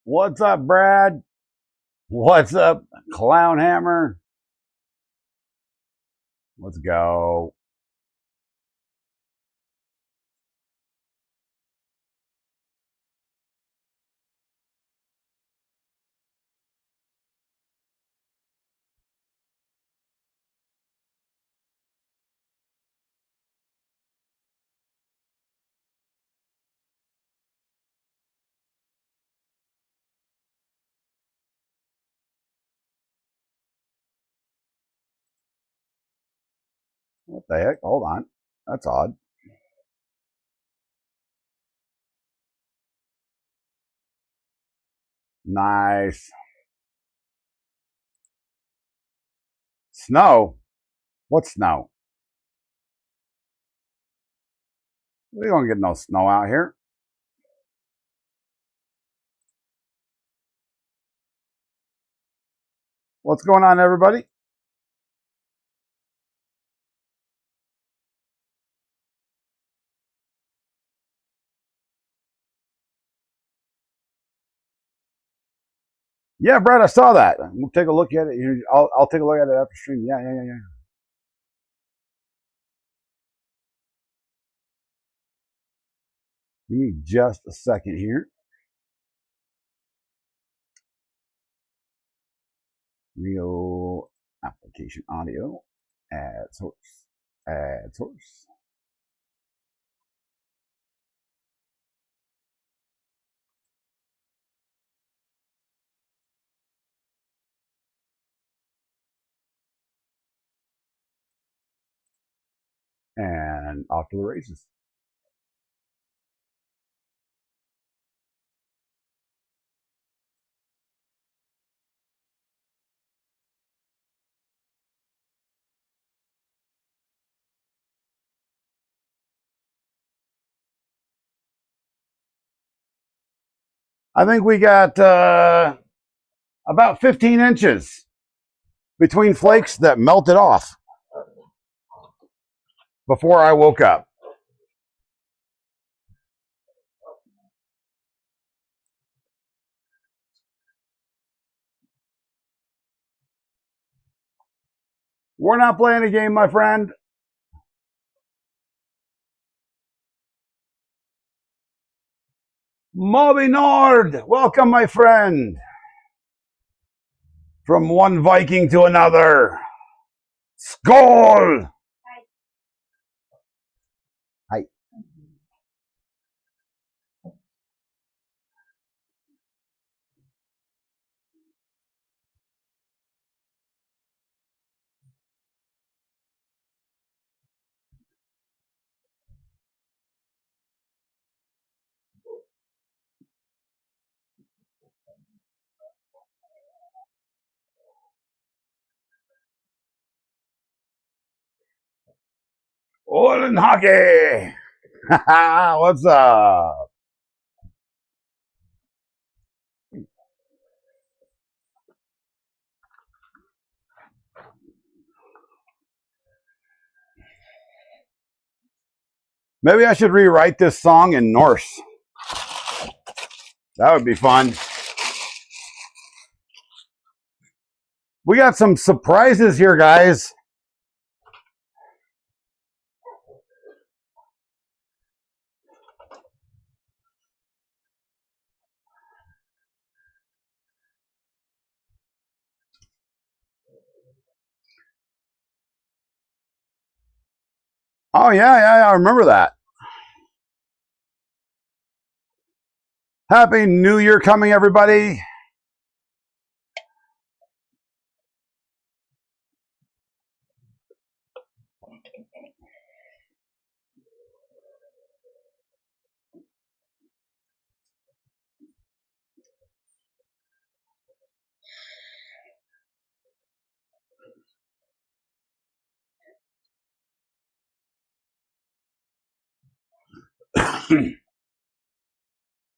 What's up, Brad? What's up, Clown Hammer? Let's go. What the heck? Hold on. That's odd. Nice. Snow? What snow? We don't get no snow out here. What's going on, everybody? Yeah, Brad, I saw that. We'll take a look at it. I'll take a look at it after stream. Yeah. Give me just a second here. Real application audio. Add source. Add source. And off to the races. I think we got about 15 inches between flakes that melted off before I woke up. We're not playing a game, my friend. Moby Nord, welcome, my friend. From one Viking to another. Skål! Hi. Olin hockey. What's up? Maybe I should rewrite this song in Norse. That would be fun. We got some surprises here, guys. Oh, yeah, I remember that. Happy New Year coming, everybody.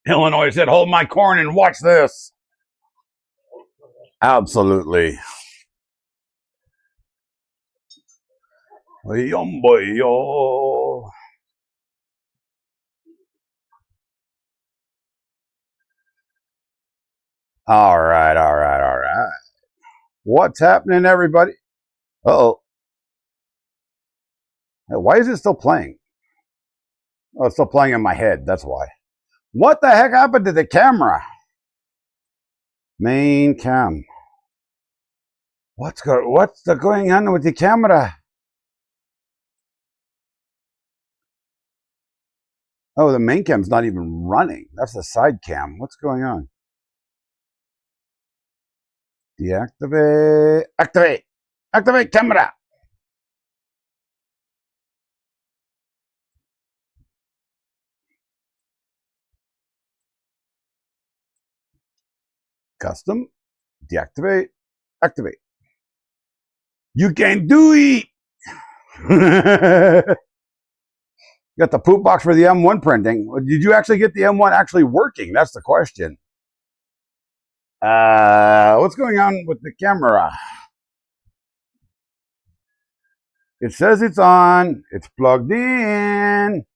Illinois said, hold my corn and watch this. Absolutely. All right, all right, all right. What's happening, everybody? Uh-oh. Why is it still playing? Oh, it's still playing in my head. That's why. What the heck happened to the camera? Main cam. What's going on with the camera? Oh, the main cam's not even running. That's the side cam. What's going on? Deactivate. Activate. Activate camera. Custom. Deactivate. Activate. You can do it. Got the poop box for the M1 printing. Did you actually get the M1 actually working? That's the question. What's going on with the camera? It says it's on. It's plugged in.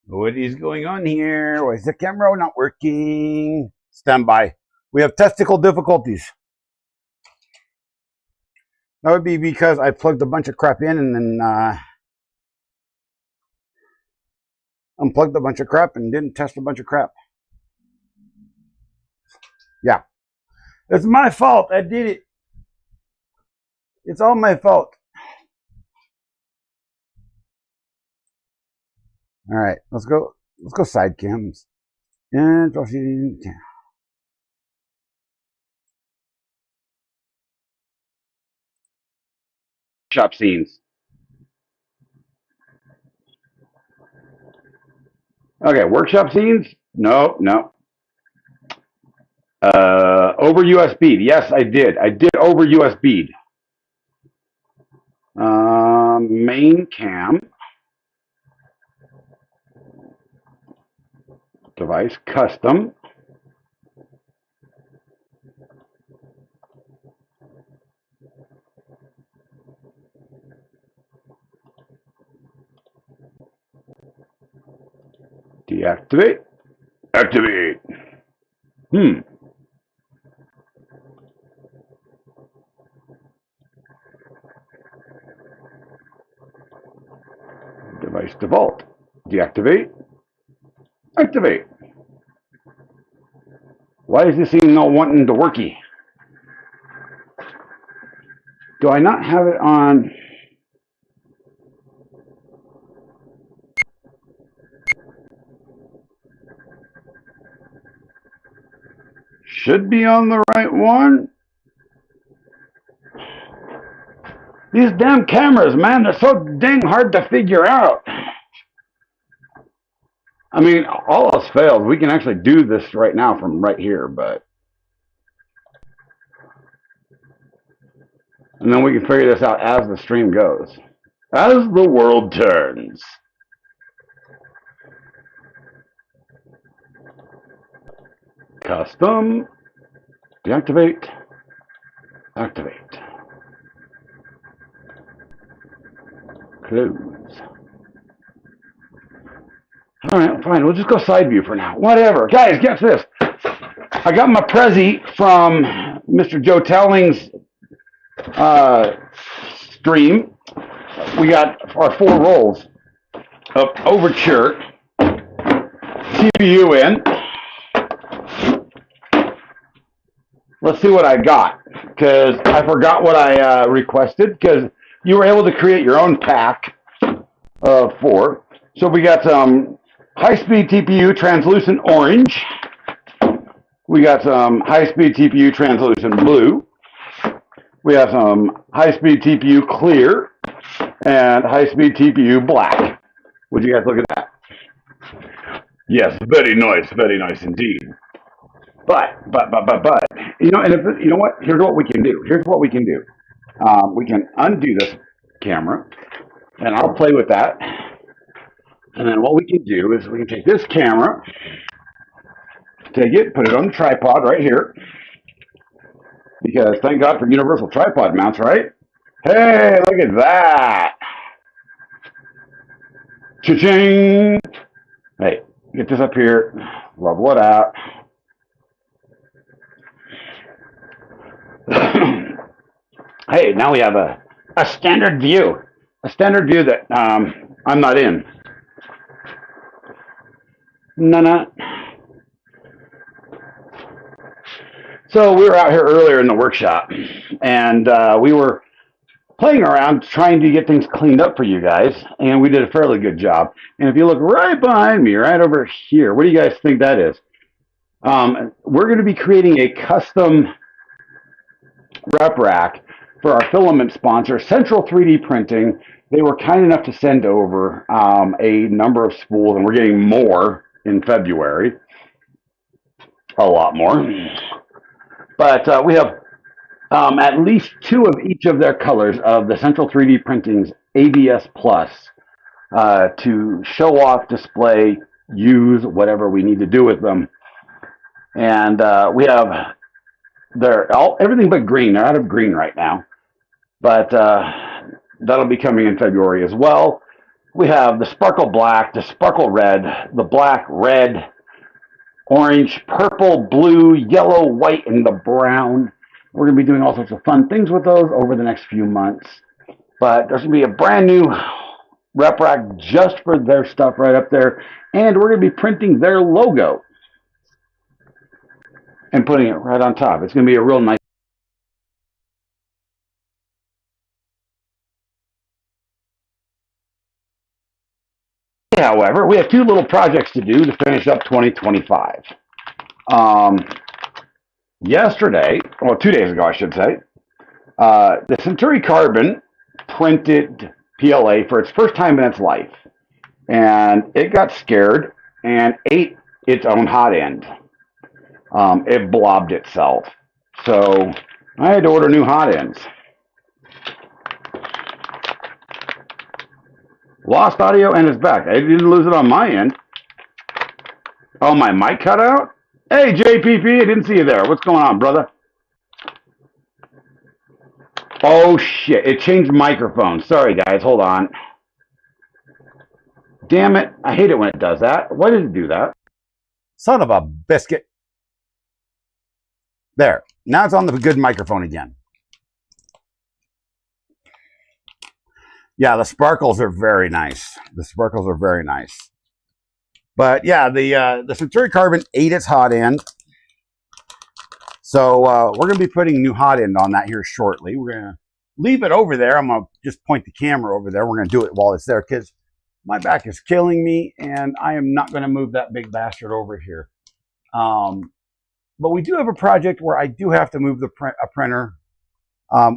What is going on here? Why is the camera not working? Stand by. We have technical difficulties. That would be because I plugged a bunch of crap in and then unplugged a bunch of crap and didn't test a bunch of crap. Yeah. It's my fault. I did it. It's all my fault. All right, let's go. Let's go side cams. And shop scenes. Okay, workshop scenes? No, no. Over USB. Yes, I did. I did over USB. Main cam. Device custom. Deactivate. Activate. Device default. Deactivate. Activate. Why is this thing not wanting to worky? Do I not have it on? Should be on the right one. These damn cameras, man, they're so dang hard to figure out. I mean, all else fails. We can actually do this right now from right here, but... And then we can figure this out as the stream goes. As the world turns. Custom. Deactivate. Activate. Close. All right, fine. We'll just go side view for now. Whatever. Guys, guess this. I got my Prezi from Mr. Joe Telling's stream. We got our 4 rolls of Overture CPU in. Let's see what I got, because I forgot what I requested, because you were able to create your own pack of 4. So we got some high-speed TPU translucent orange. We got some high-speed TPU translucent blue. We have some high-speed TPU clear and high-speed TPU black. Would you guys look at that? Yes, very nice indeed. But, you know, and if, you know what? Here's what we can do. We can undo this camera, and I'll play with that. And then what we can do is we can take this camera, take it, put it on the tripod right here, because thank God for universal tripod mounts, right? Hey, look at that. Cha-ching! Hey, get this up here, level it out. Hey, now we have a standard view. A standard view that I'm not in. No. So we were out here earlier in the workshop, and we were playing around trying to get things cleaned up for you guys, and we did a fairly good job. And if you look right behind me, right over here, what do you guys think that is? We're going to be creating a custom rep rack for our filament sponsor, Central 3D Printing. They were kind enough to send over a number of spools, and we're getting more in February, a lot more. But we have at least two of each of their colors of the Central 3D Printing's ABS Plus to show off, display, use, whatever we need to do with them. And we have everything but green. They're out of green right now, but that'll be coming in February as well. We have the sparkle black, the sparkle red, the black, red, orange, purple, blue, yellow, white, and the brown. We're going to be doing all sorts of fun things with those over the next few months. But there's going to be a brand new rep rack just for their stuff right up there. And we're going to be printing their logo and putting it right on top. It's going to be a real nice. However, we have two little projects to do to finish up 2025. Yesterday, well, 2 days ago, I should say, the Century Carbon printed PLA for its first time in its life. And it got scared and ate its own hot end. It blobbed itself. So I had to order new hot ends. Lost audio and it's back. I didn't lose it on my end. Oh, my mic cut out? Hey, JPP, I didn't see you there. What's going on, brother? Oh, shit. It changed microphones. Sorry, guys. Hold on. Damn it. I hate it when it does that. Why did it do that? Son of a biscuit. There. Now it's on the good microphone again. Yeah, the sparkles are very nice. The sparkles are very nice. But yeah, the Century Carbon ate its hot end. So we're going to be putting new hot end on that here shortly. We're going to leave it over there. I'm going to just point the camera over there. We're going to do it while it's there because my back is killing me and I am not going to move that big bastard over here. But we do have a project where I do have to move a printer.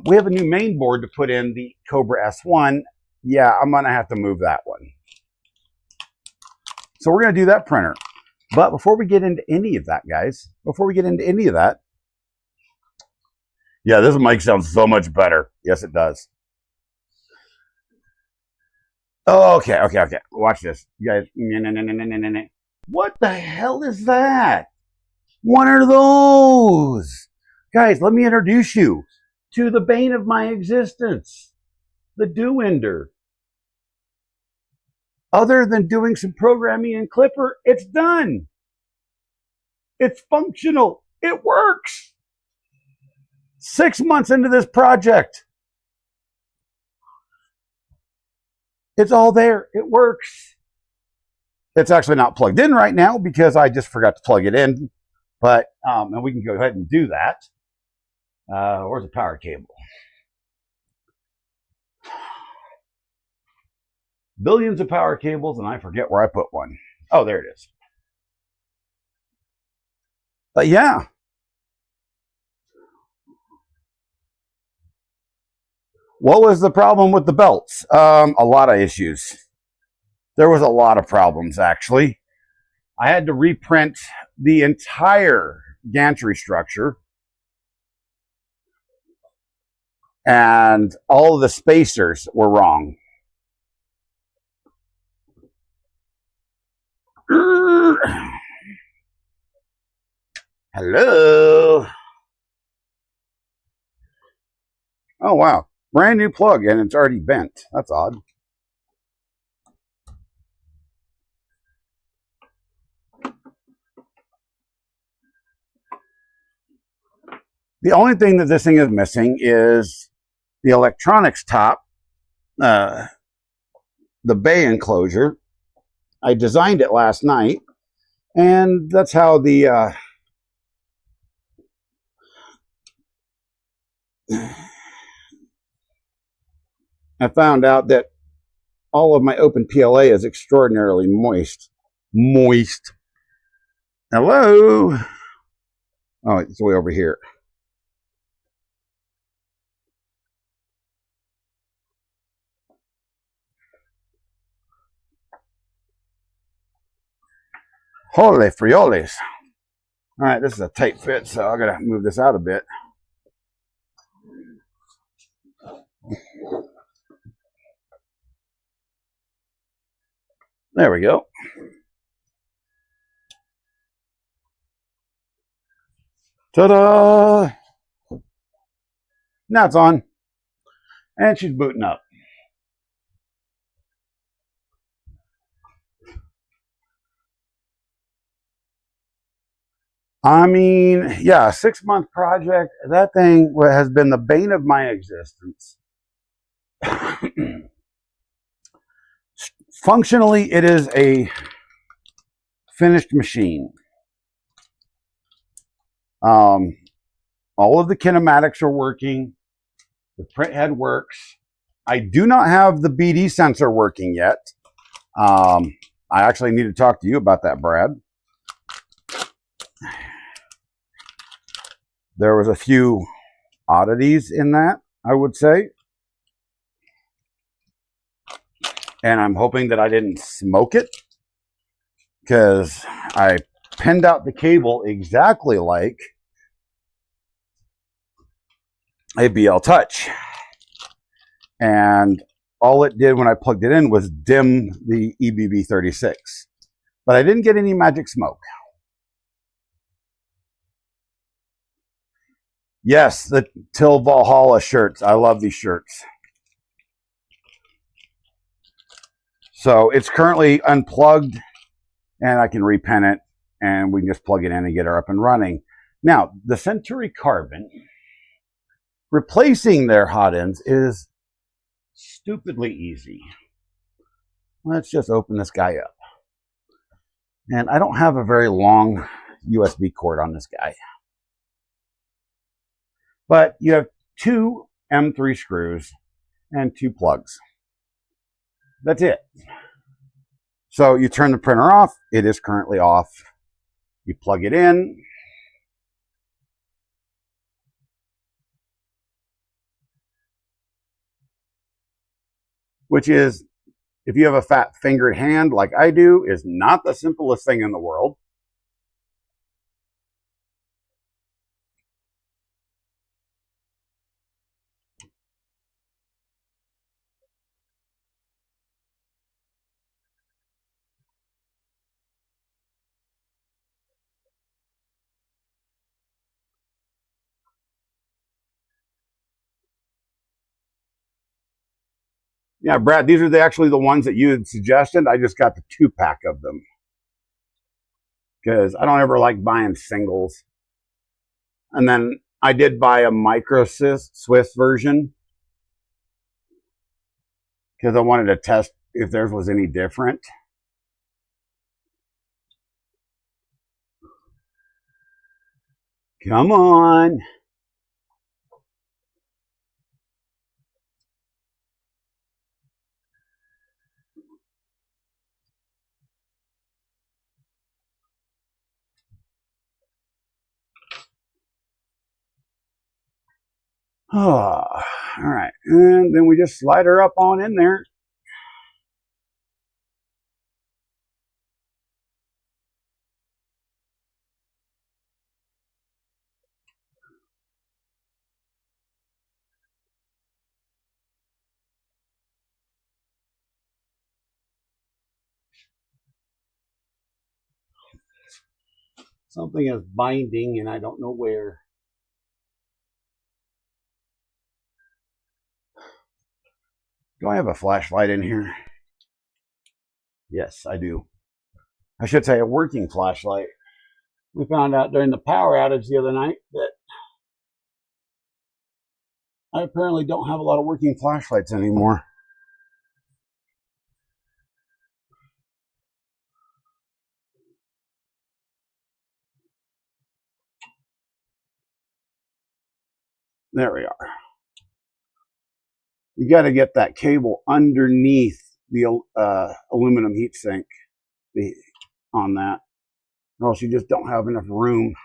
We have a new main board to put in the Cobra S1. Yeah, I'm going to have to move that one. So we're going to do that printer. But before we get into any of that, guys, yeah, this mic sounds so much better. Yes, it does. Oh, okay. Watch this. You guys, what the hell is that? What are those? Guys, let me introduce you to the bane of my existence, the Do-Ender. Other than doing some programming in Clipper, it's done. It's functional. It works. 6 months into this project. It's all there. It works. It's actually not plugged in right now because I just forgot to plug it in. But, and we can go ahead and do that. Where's the power cable? Billions of power cables, and I forget where I put one. Oh, there it is. But yeah. What was the problem with the belts? A lot of issues. There was a lot of problems, actually. I had to reprint the entire gantry structure. And all of the spacers were wrong. Hello. Oh, wow. Brand new plug and it's already bent. That's odd. The only thing that this thing is missing is the electronics top, the bay enclosure. I designed it last night, and that's how the I found out that all of my open PLA is extraordinarily moist. Moist. Hello? Oh, it's way over here. Holy frioles. All right, this is a tight fit, so I gotta move this out a bit. There we go. Ta-da! Now it's on. And she's booting up. I mean, yeah, a 6-month project. That thing has been the bane of my existence. Functionally, it is a finished machine. All of the kinematics are working. The print head works. I do not have the BD sensor working yet. I actually need to talk to you about that, Brad. There was a few oddities in that, I would say. And I'm hoping that I didn't smoke it, because I pinned out the cable exactly like a BL Touch. And all it did when I plugged it in was dim the EBB36. But I didn't get any magic smoke. Yes, the Till Valhalla shirts. I love these shirts. So it's currently unplugged, and I can repin it, and we can just plug it in and get her up and running. Now, the Century Carbon, replacing their hot ends is stupidly easy. Let's just open this guy up. And I don't have a very long USB cord on this guy. But you have 2 M3 screws and 2 plugs. That's it. So you turn the printer off. It is currently off. You plug it in. Which is, if you have a fat fingered hand like I do, is not the simplest thing in the world. Yeah, Brad, these are actually the ones that you had suggested. I just got the 2-pack of them, because I don't ever like buying singles. And then I did buy a micro Swiss version, because I wanted to test if theirs was any different. Come on. Oh, all right. And then we just slide her up on in there. Something is binding, and I don't know where. Do I have a flashlight in here? Yes, I do. I should say a working flashlight. We found out during the power outage the other night that I apparently don't have a lot of working flashlights anymore. There we are. You got to get that cable underneath the aluminum heatsink on that, or else you just don't have enough room.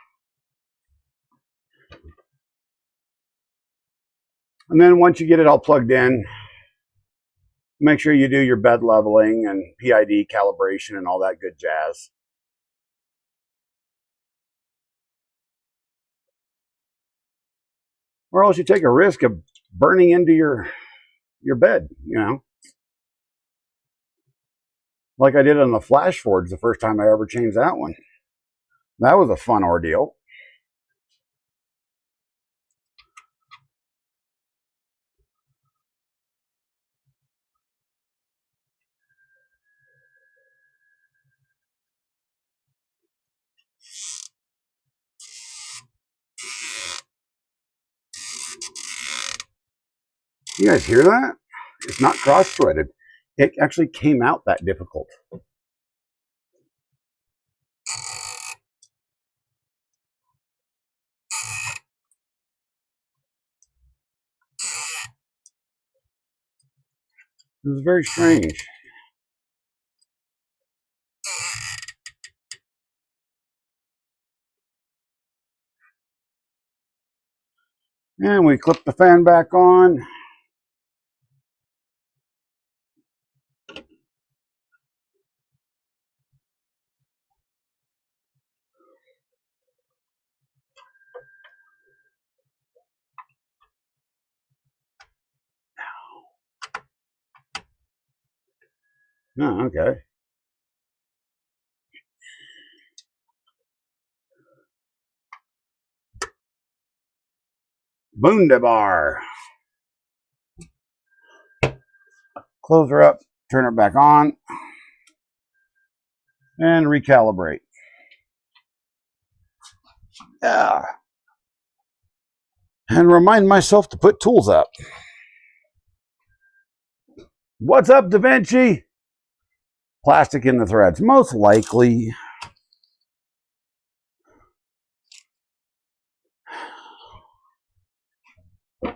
And then once you get it all plugged in, make sure you do your bed leveling and PID calibration and all that good jazz. Or else you take a risk of burning into your bed, you know. Like I did on the Flash Forge the first time I ever changed that one. That was a fun ordeal. You guys hear that? It's not cross-threaded. It actually came out that difficult. It was very strange. And we clip the fan back on. Oh, okay. Boondabar. Close her up, turn her back on, and recalibrate. Yeah. And remind myself to put tools up. What's up, Da Vinci? Plastic in the threads, most likely. All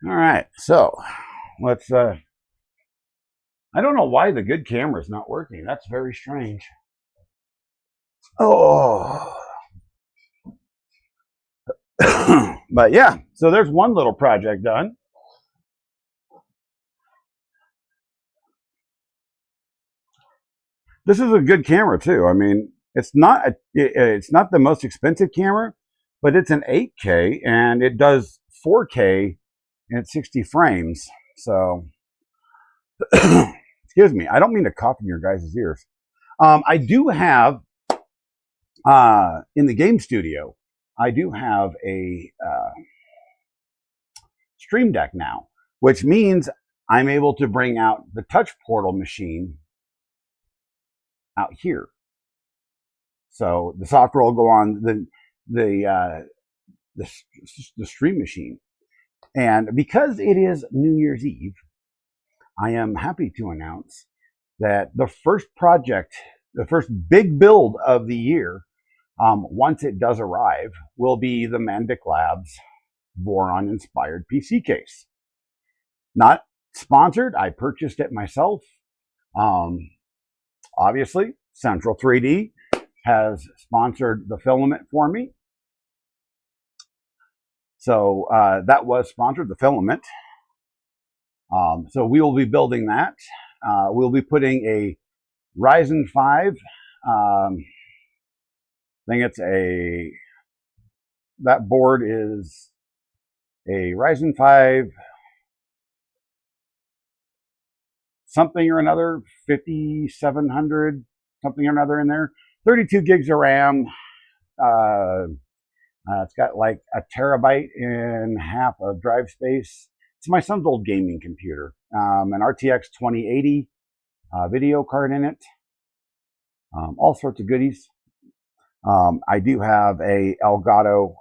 right, so let's. I don't know why the good camera is not working. That's very strange. Oh. But yeah, so there's one little project done. This is a good camera too. I mean, it's not the most expensive camera, but it's an 8K and it does 4K at 60 frames. So, excuse me, I don't mean to cough in your guys' ears. I do have in the game studio, I do have a Stream Deck now, which means I'm able to bring out the touch portal machine out here. So the software will go on the stream machine. And because it is New Year's Eve, I am happy to announce that the first project, the first big build of the year, once it does arrive, will be the Mandic Labs Voron inspired PC case. Not sponsored, I purchased it myself. Obviously, Central 3D has sponsored the filament for me. So that was sponsored, the filament. So we will be building that. We'll be putting a Ryzen 5. I think it's that board is a Ryzen 5 something or another, 5700, something or another in there. 32 gigs of RAM. It's got like a terabyte and half of drive space. It's my son's old gaming computer. An RTX 2080 video card in it. All sorts of goodies. I do have a Elgato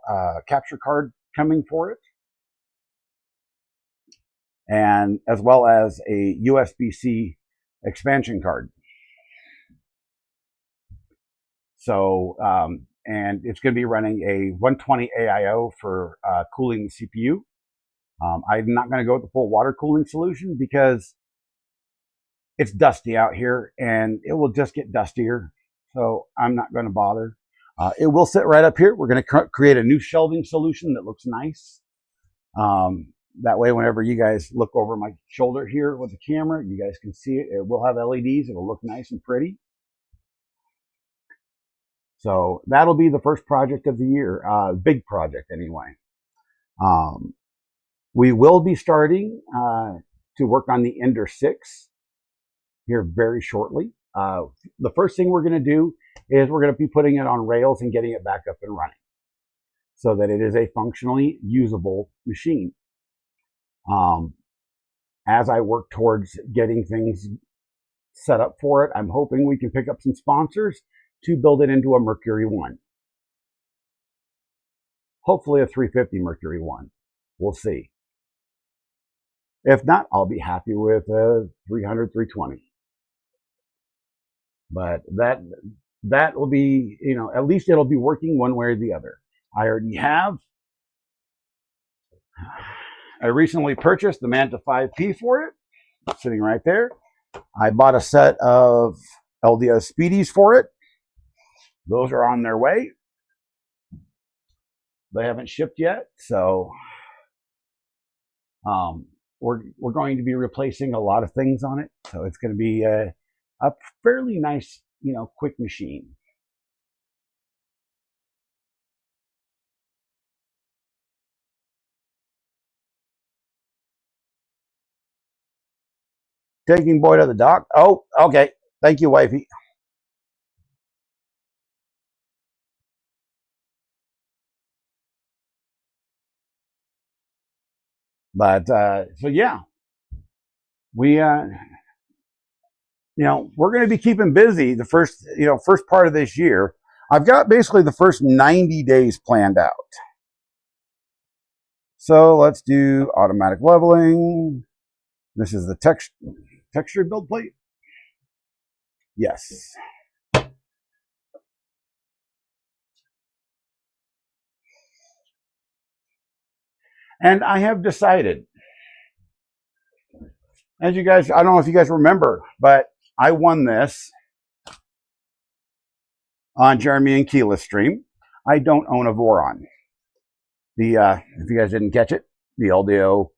capture card coming for it, and as well as a USB-C expansion card. So, and it's going to be running a 120 AIO for cooling the CPU. I'm not going to go with the full water cooling solution because it's dusty out here and it will just get dustier. So I'm not going to bother. It will sit right up here. We're going to create a new shelving solution that looks nice. That way, whenever you guys look over my shoulder here with the camera, you guys can see it. It will have LEDs. It'll look nice and pretty. So that'll be the first project of the year, big project anyway. We will be starting to work on the Ender 6 here very shortly. The first thing we're going to do is we're going to be putting it on rails and getting it back up and running so that it is a functionally usable machine. As I work towards getting things set up for it, I'm hoping we can pick up some sponsors to build it into a Mercury 1. Hopefully a 350 Mercury 1. We'll see. If not, I'll be happy with a 300, 320. But that will be, you know, at least it'll be working one way or the other. I recently purchased the Manta 5P for it. It's sitting right there. I bought a set of LDS Speedies for it. Those are on their way. They haven't shipped yet, so we're going to be replacing a lot of things on it. So it's going to be a fairly nice, you know, quick machine. Taking boy to the dock. Oh, okay. Thank you, wifey. But so yeah, we you know, we're going to be keeping busy the first part of this year. I've got basically the first 90 days planned out. So let's do automatic leveling. This is the texture build plate. Yes. And I have decided, as you guys, I don't know if you guys remember, but I won this on Jeremy and Keela's stream. I don't own a Voron. If you guys didn't catch it, the LDO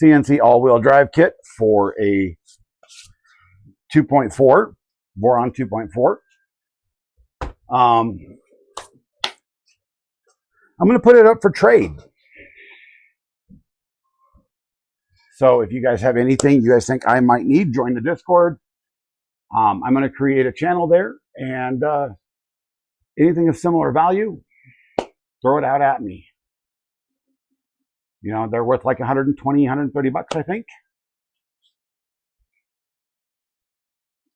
CNC all-wheel drive kit for a 2.4, Voron 2.4. I'm going to put it up for trade. So if you guys have anything you guys think I might need, join the Discord. I'm going to create a channel there, and anything of similar value, throw it out at me. You know, they're worth like 120, 130 bucks, I think.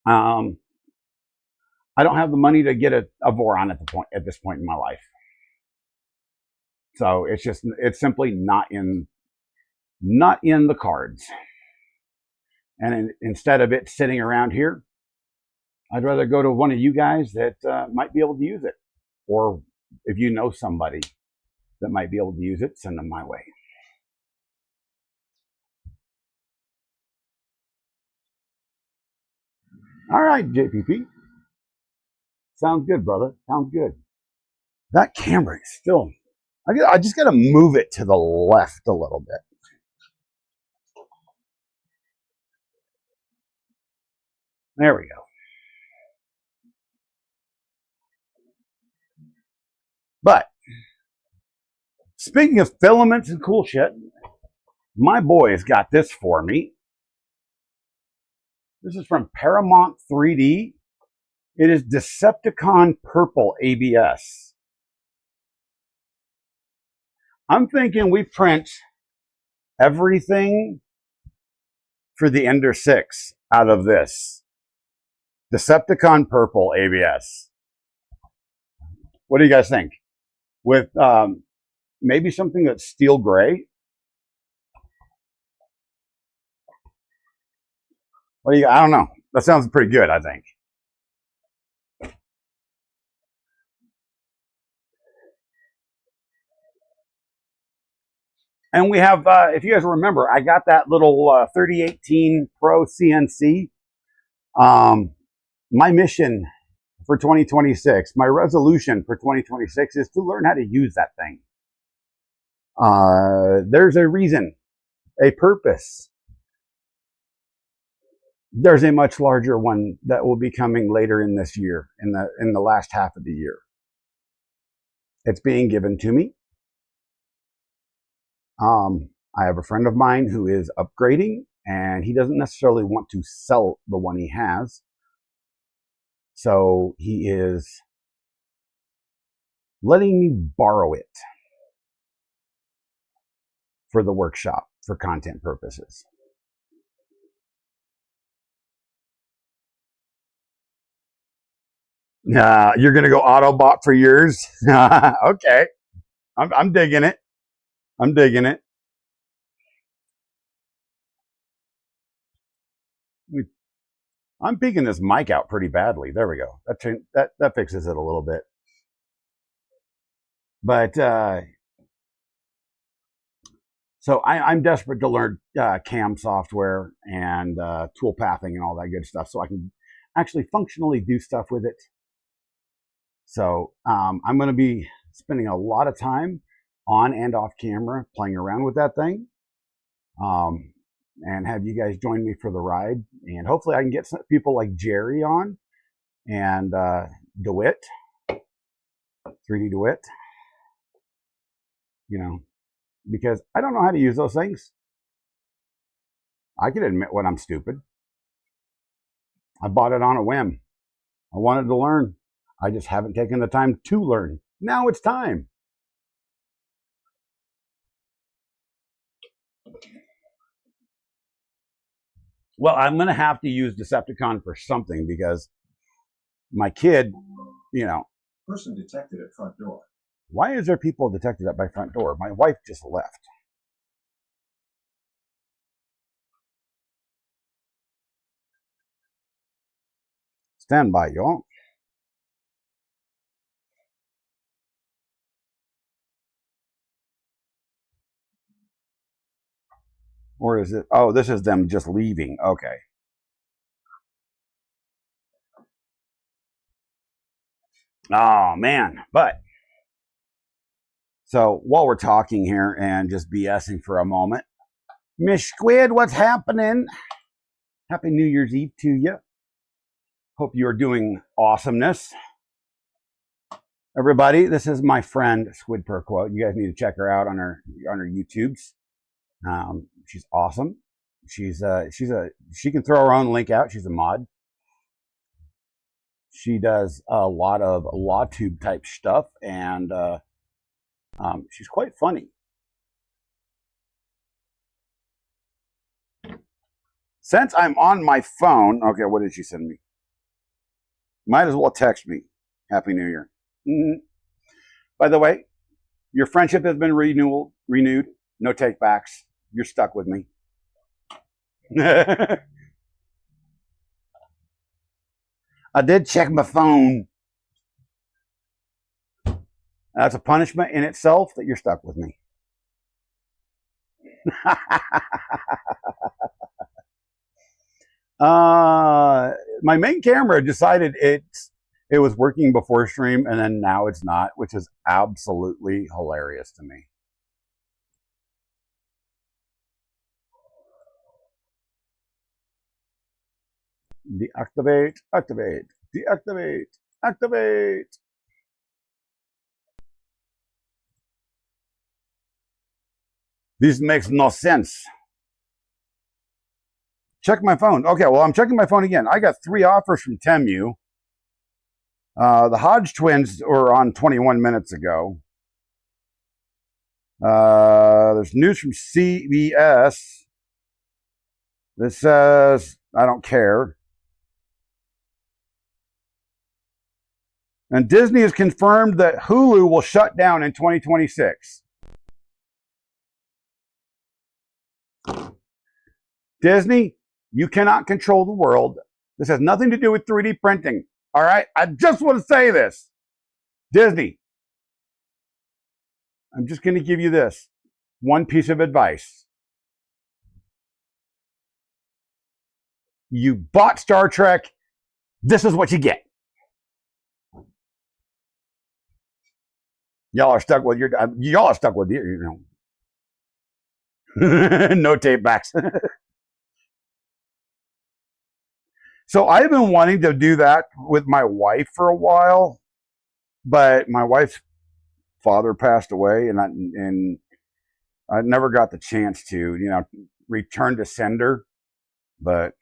I don't have the money to get a Voron at this point in my life. So it's simply not in the cards. And instead of it sitting around here, I'd rather go to one of you guys that might be able to use it. Or if you know somebody that might be able to use it, send them my way. All right, JPP. Sounds good, brother. Sounds good. That camera is still... I just got to move it to the left a little bit. There we go. But speaking of filaments and cool shit, my boys got this for me. This is from Paramount 3D. It is Decepticon Purple ABS. I'm thinking we print everything for the Ender 6 out of this. Decepticon Purple ABS. What do you guys think? With maybe something that's steel gray. What do you? I don't know. That sounds pretty good, I think. And we have, if you guys remember, I got that little 3018 Pro CNC. My mission for 2026, my resolution for 2026 is to learn how to use that thing. There's a reason, a purpose. There's a much larger one that will be coming later in this year, in the last half of the year. It's being given to me. I have a friend of mine who is upgrading, and he doesn't necessarily want to sell the one he has. So he is letting me borrow it for the workshop for content purposes. You're going to go Autobot for yours? Okay. I'm digging it. I'm digging it. I'm peeking this mic out pretty badly. There we go. That fixes it a little bit. But so I'm desperate to learn cam software and tool pathing and all that good stuff, so I can actually functionally do stuff with it. So I'm going to be spending a lot of time on and off camera playing around with that thing, and have you guys join me for the ride. And hopefully I can get some people like Jerry on and DeWitt, 3D DeWitt, you know, because I don't know how to use those things. I can admit when I'm stupid. I bought it on a whim. I wanted to learn. I just haven't taken the time to learn. Now it's time. Well, I'm going to have to use Decepticon for something because my kid, you know. Person detected at front door. Why is there people detected at my front door? My wife just left. Stand by, y'all. Or is it? Oh, this is them just leaving. Okay. Oh, man. But, so while we're talking here and just BSing for a moment, Miss Squid, what's happening? Happy New Year's Eve to you. Hope you're doing awesomeness. Everybody, this is my friend Squid Per Quote. You guys need to check her out on her YouTubes. She's awesome. She can throw her own link out. She's a mod. She does a lot of LawTube type stuff, and she's quite funny. Since I'm on my phone, okay, what did she send me? Might as well text me. Happy New Year. Mm-hmm. By the way, your friendship has been renewed. No take backs. You're stuck with me. I did check my phone. That's a punishment in itself that you're stuck with me. My main camera decided it was working before stream, and then now it's not, which is absolutely hilarious to me. Deactivate, activate, deactivate, activate. This makes no sense. Check my phone. Okay, well, I'm checking my phone again. I got 3 offers from Temu. The Hodge twins were on 21 minutes ago. There's news from CBS. This says, I don't care. And Disney has confirmed that Hulu will shut down in 2026. Disney, you cannot control the world. This has nothing to do with 3D printing. All right? I just want to say this. Disney, I'm just going to give you this one piece of advice. You bought Star Trek. This is what you get. Y'all are stuck with your, you know. No tape backs. So I've been wanting to do that with my wife for a while, but my wife's father passed away, and I never got the chance to, you know, return to sender. But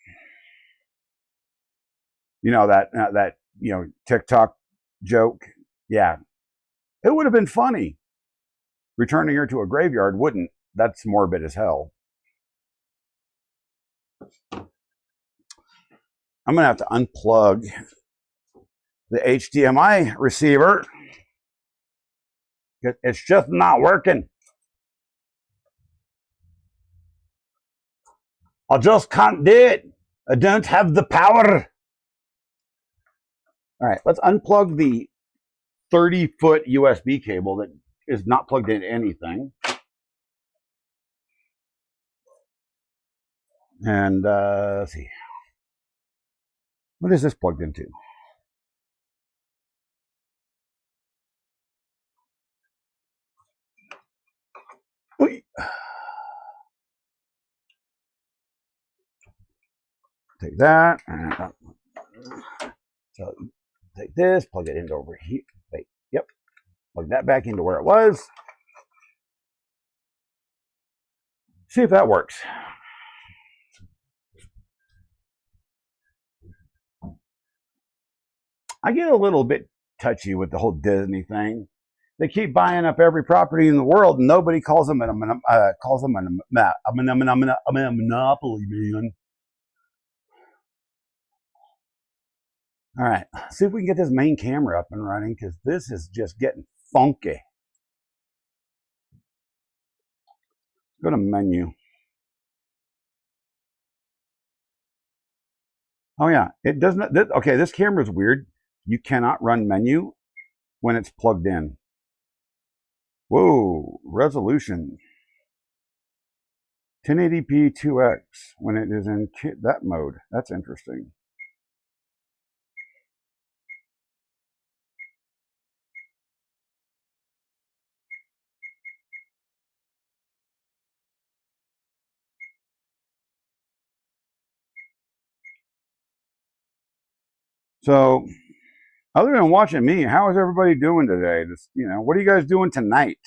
you know that you know TikTok joke, yeah, it would have been funny. Returning her to a graveyard wouldn't. That's morbid as hell. I'm going to have to unplug the HDMI receiver. It's just not working. I just can't do it. I don't have the power. All right, let's unplug the 30-foot USB cable that is not plugged into anything. And let's see. What is this plugged into? Take that. So take this, plug it into over here. Wait, yep. Plug that back into where it was. See if that works. I get a little bit touchy with the whole Disney thing. They keep buying up every property in the world, and nobody calls them a monopoly, man. All right, see if we can get this main camera up and running, because this is just getting funky. Go to menu. Oh yeah, it doesn't. Okay, this camera is weird. You cannot run menu when it's plugged in. Whoa, resolution 1080p 2x when it is in that mode. That's interesting. So, other than watching me, how is everybody doing today? Just, you know, what are you guys doing tonight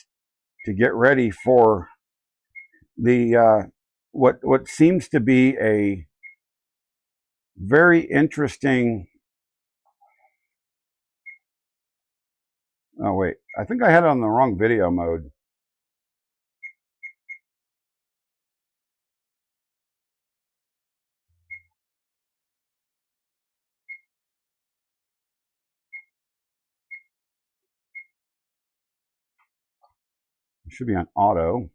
to get ready for the what seems to be a very interesting? Oh wait, I think I had it on the wrong video mode. It should be on auto.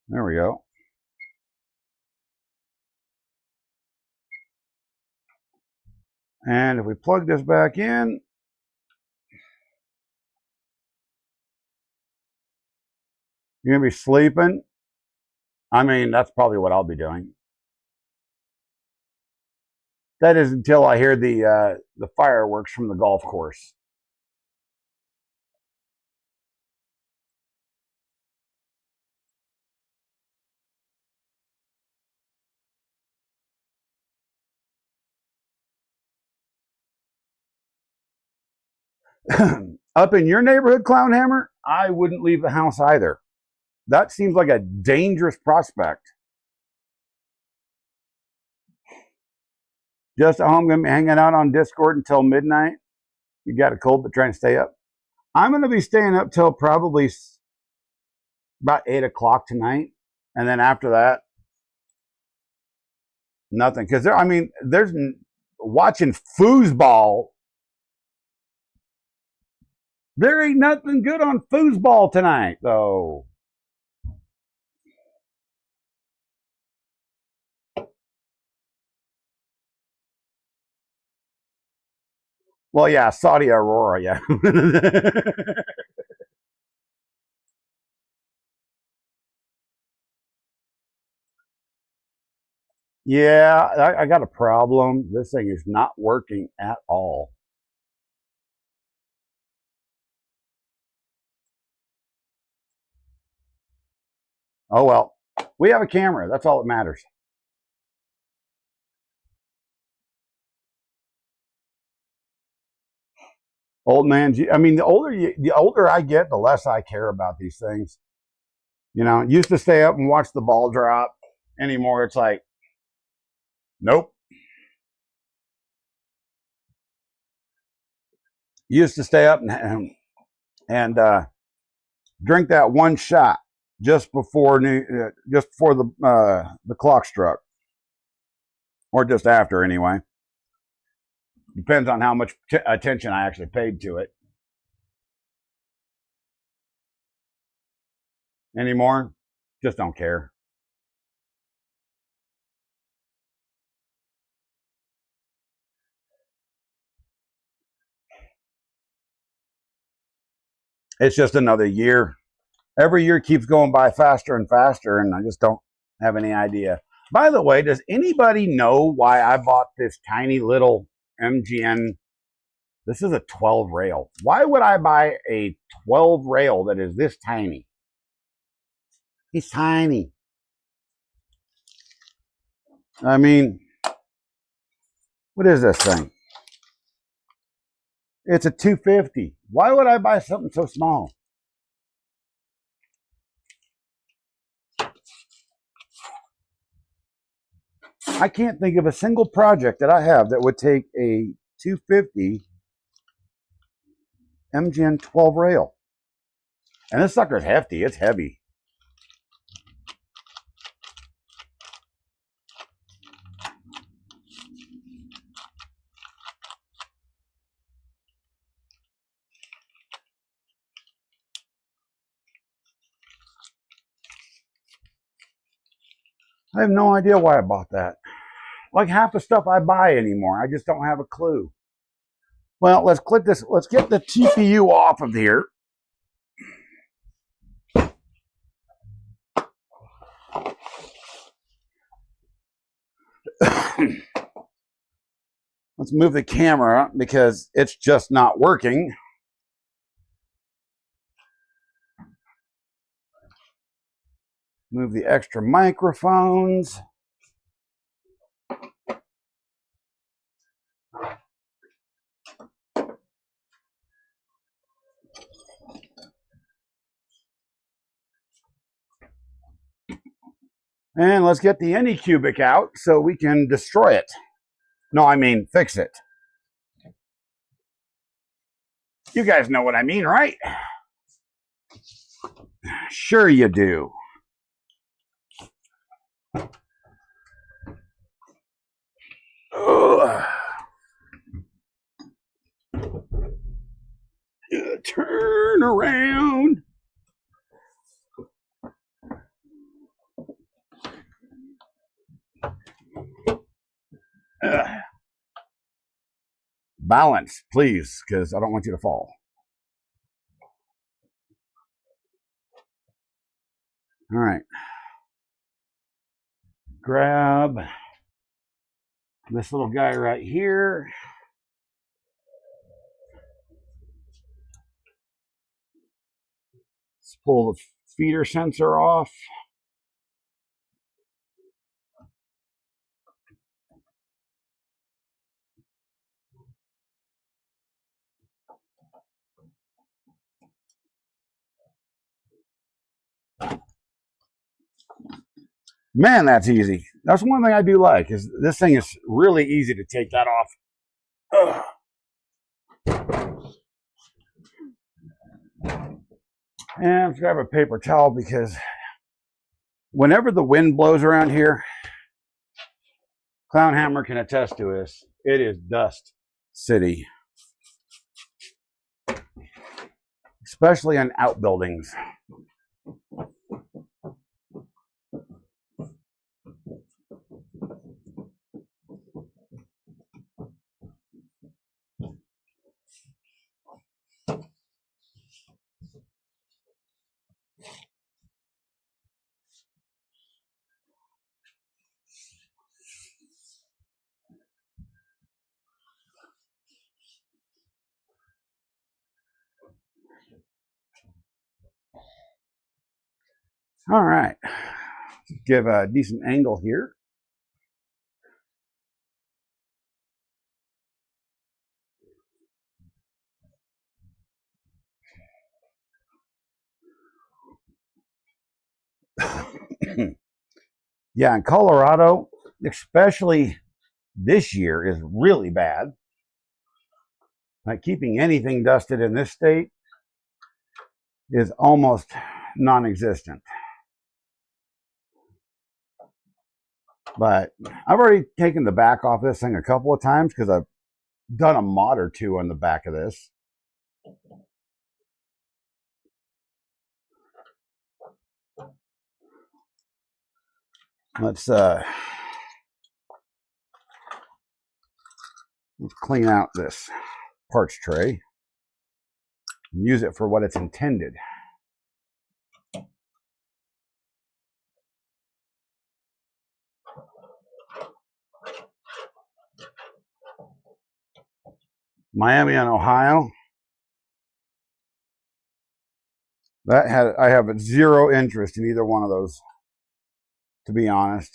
There we go. And if we plug this back in, you're gonna be sleeping. I mean, that's probably what I'll be doing. That is until I hear the fireworks from the golf course. Up in your neighborhood, Clownhammer, I wouldn't leave the house either. That seems like a dangerous prospect. Just at home, gonna be hanging out on Discord until midnight. You got a cold, but trying to stay up. I'm gonna be staying up till probably about 8 o'clock tonight, and then after that, nothing. Because I mean, there's watching foosball There ain't nothing good on foosball tonight, though. Well, yeah, Saudi Aurora, yeah. Yeah, I got a problem. This thing is not working at all. Oh, well, we have a camera. That's all that matters. Old man, I mean, the older I get, the less I care about these things. You know, used to stay up and watch the ball drop. Anymore, it's like, nope. Used to stay up and drink that one shot just before the clock struck, or just after, anyway. Depends on how much attention I actually paid to it. Anymore, just don't care. It's just another year. Every year keeps going by faster and faster, and I just don't have any idea. By the way, does anybody know why I bought this tiny little MGN? This is a 12 rail. Why would I buy a 12 rail that is this tiny? It's tiny. I mean, what is this thing? It's a 250. Why would I buy something so small? I can't think of a single project that I have that would take a 250 MGN 12 rail. And this sucker's hefty. It's heavy. I have no idea why I bought that. Like half the stuff I buy anymore, I just don't have a clue. Well, let's click this. Let's get the TPU off of here. Let's move the camera because it's just not working. Move the extra microphones. And let's get the Anycubic out so we can destroy it. No, I mean fix it. You guys know what I mean, right? Sure you do. Ugh. Turn around. Balance, please, because I don't want you to fall. All right. Grab this little guy right here. Let's pull the feeder sensor off. Man, that's easy. That's one thing I do like, is this thing is really easy to take that off. Ugh. And let's grab a paper towel, because whenever the wind blows around here, Clown Hammer can attest to this, it is dust city. especially on outbuildings. All right, give a decent angle here. Yeah, in Colorado, especially this year, is really bad. Like keeping anything dusted in this state is almost non-existent. But I've already taken the back off this thing a couple of times because I've done a mod or two on the back of this. Let's clean out this parts tray and use it for what it's intended. Miami and Ohio. I have zero interest in either one of those, to be honest.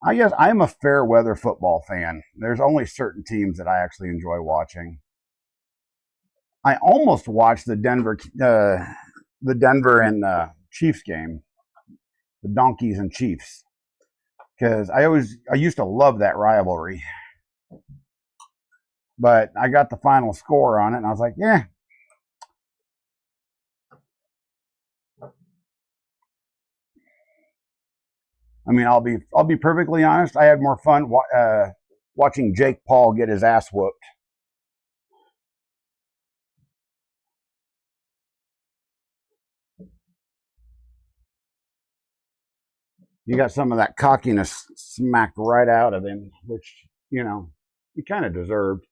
I guess I'm a fair weather football fan. There's only certain teams that I actually enjoy watching. I almost watched the Denver and Chiefs game, the Donkeys and Chiefs, because I used to love that rivalry. But I got the final score on it, and I was like, yeah. I mean, I'll be perfectly honest. I had more fun watching Jake Paul get his ass whooped. You got some of that cockiness smacked right out of him, which, you know, he kind of deserved.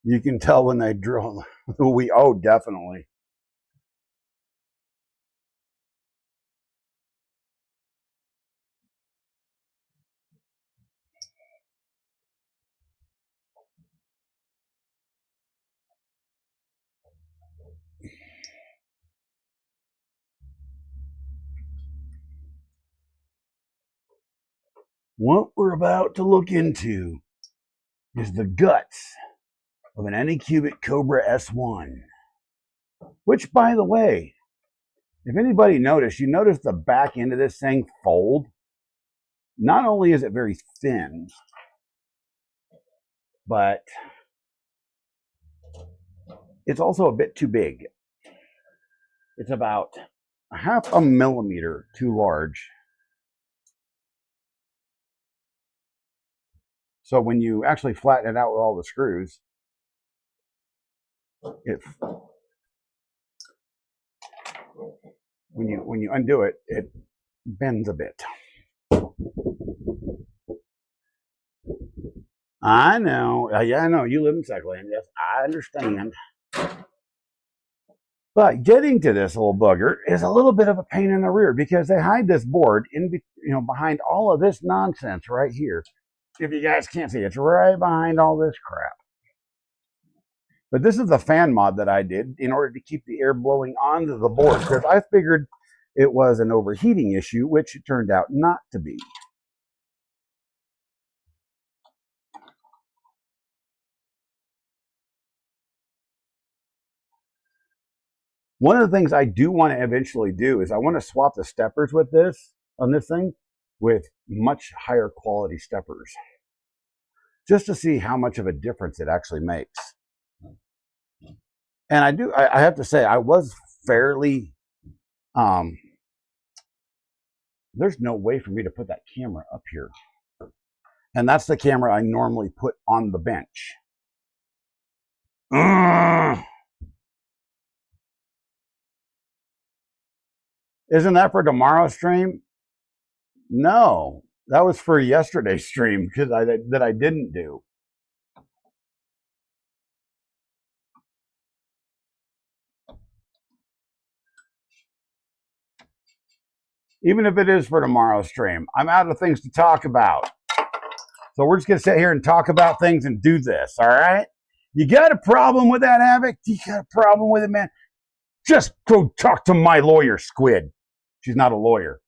You can tell when they drill. Definitely. What we're about to look into is the guts of an Anycubic Cobra S1. Which, by the way, if anybody noticed, you notice the back end of this thing fold. Not only is it very thin, but it's also a bit too big. It's about a half a millimeter too large. So when you actually flatten it out with all the screws, when you undo it, it bends a bit. I know. Yeah, I know. You live in Techland. Yes, I understand. But getting to this little bugger is a little bit of a pain in the rear because they hide this board behind all of this nonsense right here. If you guys can't see, it's right behind all this crap. But this is the fan mod that I did in order to keep the air blowing onto the board because I figured it was an overheating issue, which it turned out not to be. One of the things I do want to eventually do is I want to swap the steppers with this thing with much higher quality steppers just to see how much of a difference it actually makes. And I have to say, I was fairly There's no way for me to put that camera up here. And that's the camera I normally put on the bench. Isn't that for tomorrow's stream? No, that was for yesterday's stream because that I didn't do. Even if it is for tomorrow's stream, I'm out of things to talk about. So we're just going to sit here and talk about things and do this, all right? You got a problem with that, Havoc? You got a problem with it, man? Just go talk to my lawyer, Squid. She's not a lawyer.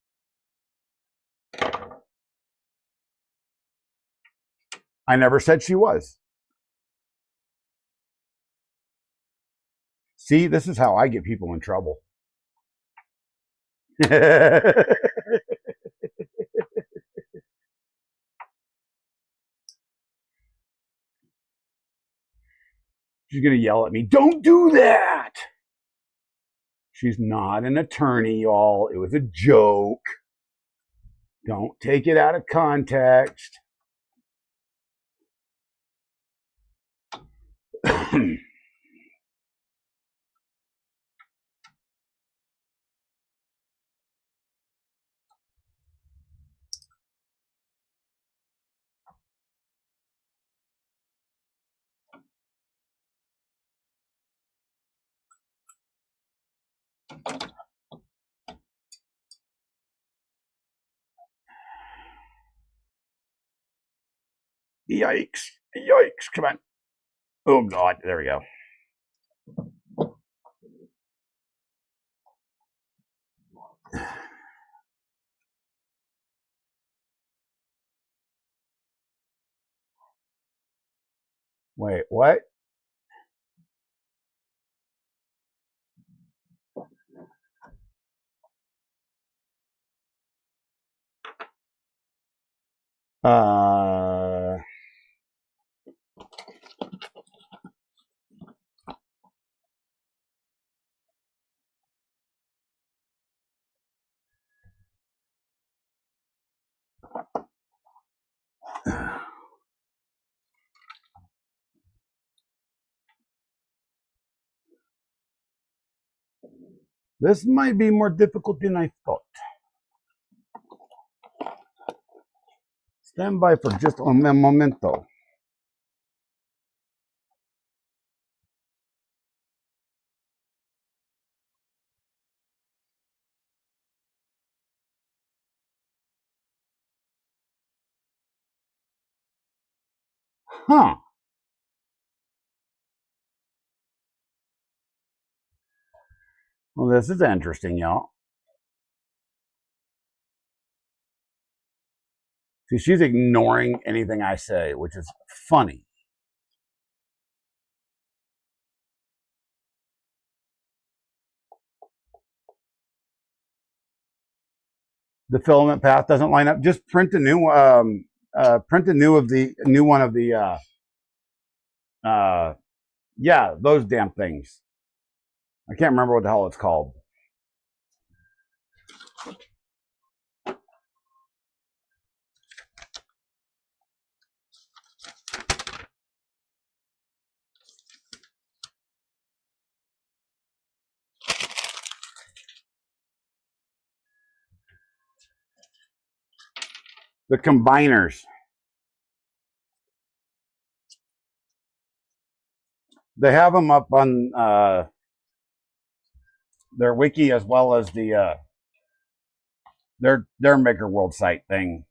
I never said she was. See, this is how I get people in trouble. She's going to yell at me, don't do that. She's not an attorney, y'all. It was a joke. Don't take it out of context. Yikes. Yikes. Come on. Oh, God. There we go. Wait, what? This might be more difficult than I thought. Stand by for just un momento. Huh. Well, this is interesting, y'all. See, she's ignoring anything I say, which is funny. The filament path doesn't line up. Just print a new one of the yeah, those damn things. I can't remember what the hell it's called. The combiners. They have them up on their wiki as well as the their Maker World site thing.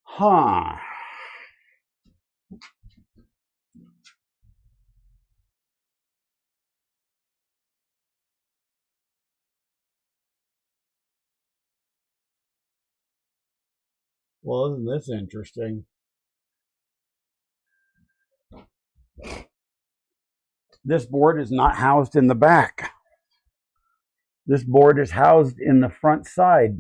Huh. Well, isn't this interesting? This board is not housed in the back. This board is housed in the front side.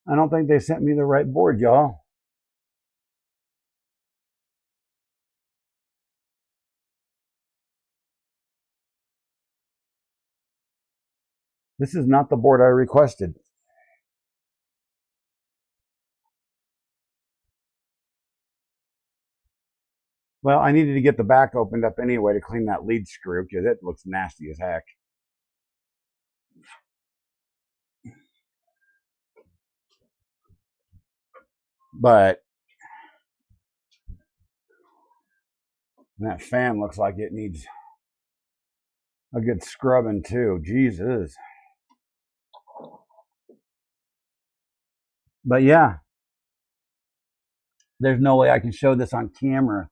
I don't think they sent me the right board, y'all. This is not the board I requested. Well, I needed to get the back opened up anyway to clean that lead screw because it looks nasty as heck. But that fan looks like it needs a good scrubbing too. Jesus. But yeah, there's no way I can show this on camera.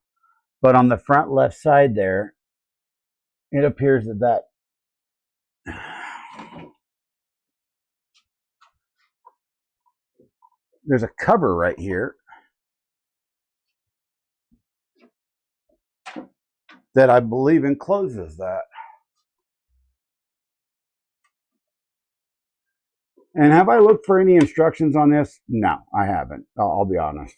But on the front left side there, it appears that there's a cover right here that I believe encloses that. And have I looked for any instructions on this? No, I haven't. I'll be honest.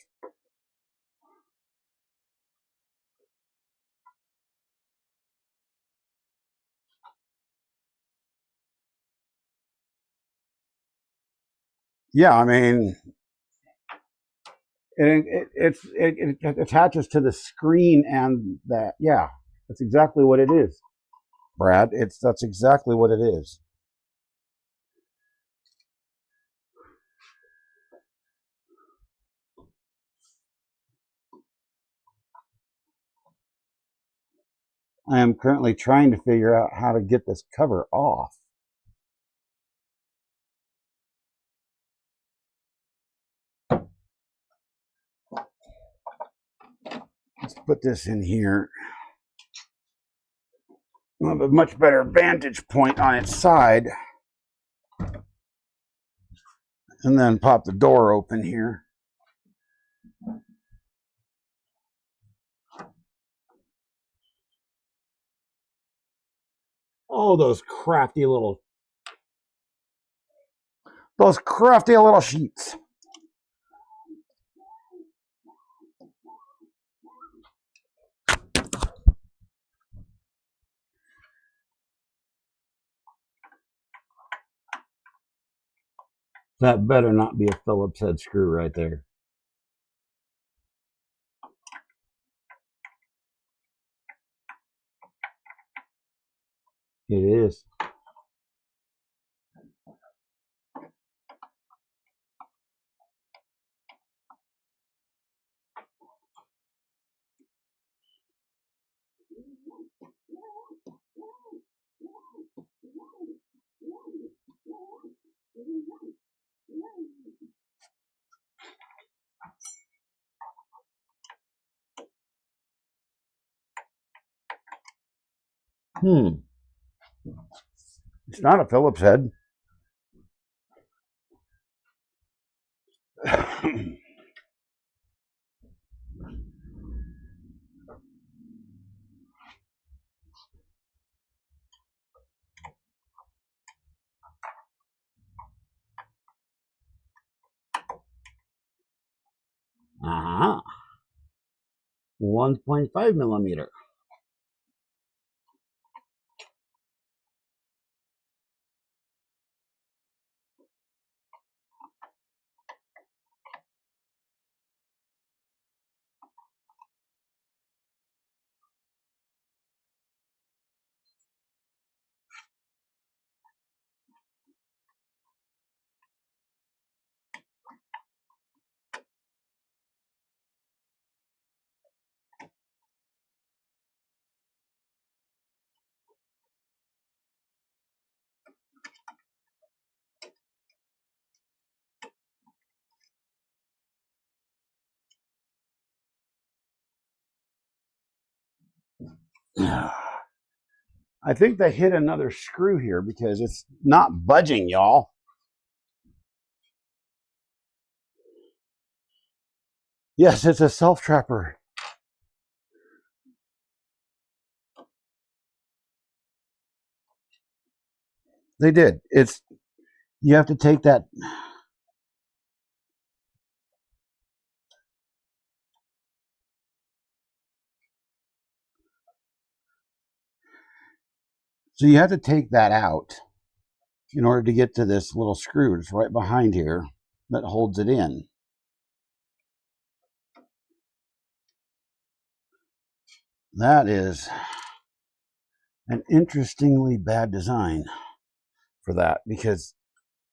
Yeah, I mean, it attaches to the screen and that. Yeah, that's exactly what it is, Brad. That's exactly what it is. I am currently trying to figure out how to get this cover off. Let's put this in here. We'll have a much better vantage point on its side. And then pop the door open here. Oh, those crafty little sheets. That better not be a Phillips head screw right there. It is. It's not a Phillips head. Uh-huh. 1.5 millimeter. I think they hit another screw here because it's not budging, y'all. Yes, it's a self-trapper. They did. You have to take that So you have to take that out in order to get to this little screw that's right behind here that holds it in. That is an interestingly bad design for that, because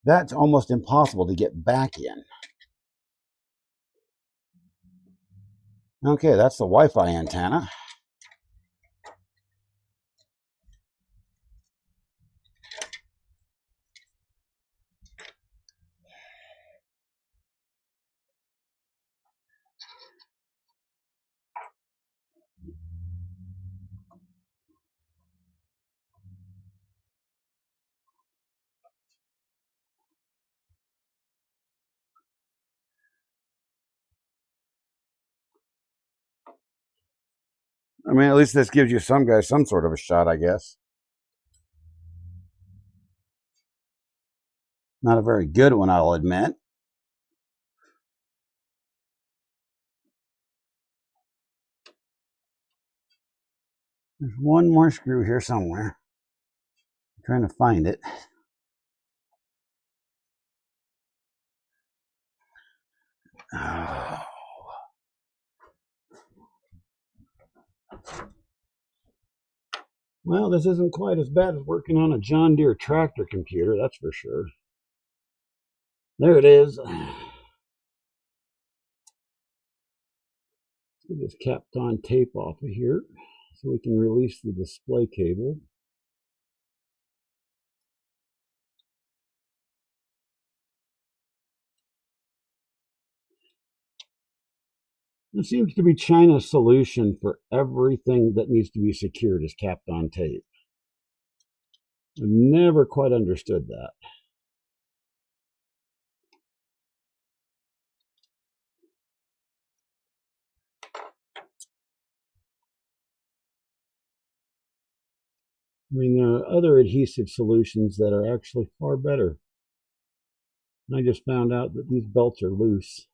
that's almost impossible to get back in. Okay, that's the Wi-Fi antenna. I mean, at least this gives you some guys some sort of a shot, I guess. Not a very good one, I'll admit. There's one more screw here somewhere. I'm trying to find it. Oh. Well, this isn't quite as bad as working on a John Deere tractor computer, that's for sure. There it is. Get this Kapton tape off of here so we can release the display cable. There seems to be China's solution for everything that needs to be secured is Kapton tape. I've never quite understood that. I mean, there are other adhesive solutions that are actually far better. And I just found out that these belts are loose.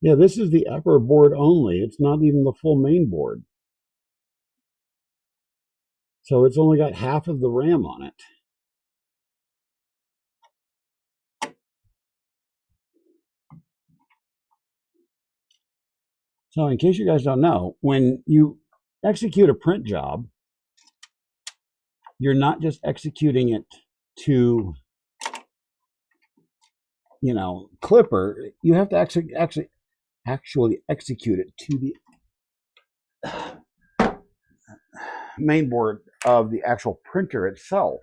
Yeah, this is the upper board only. It's not even the full main board. So it's only got half of the RAM on it. So in case you guys don't know, when you execute a print job, you're not just executing it to, clipper. You have to actually execute it to the main board of the actual printer itself.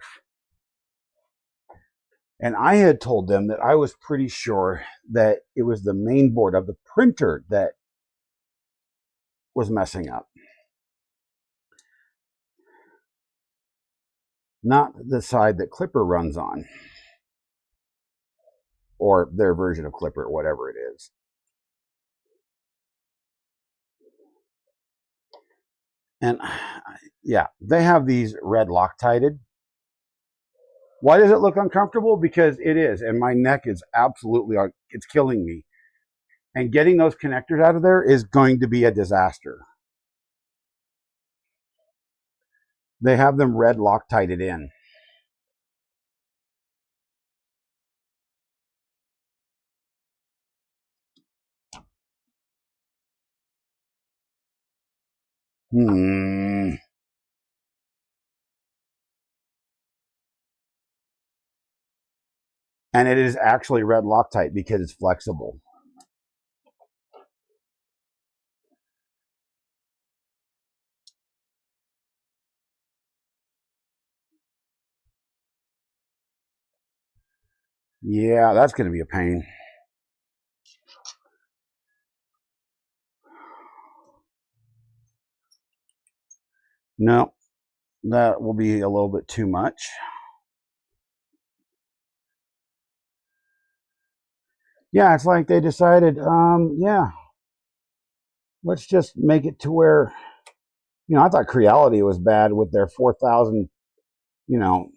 And I had told them that I was pretty sure that it was the main board of the printer that was messing up, not the side that Clipper runs on, or their version of Clipper, whatever it is. And yeah, they have these red Loctited. Why does it look uncomfortable? Because it is, and my neck is absolutely, it's killing me. And getting those connectors out of there is going to be a disaster. They have them red Loctited in. And it is actually red Loctite because it's flexible. Yeah, that's going to be a pain. No, that will be a little bit too much. Yeah, it's like they decided, yeah, let's just make it to where, I thought Creality was bad with their 4,000, you know,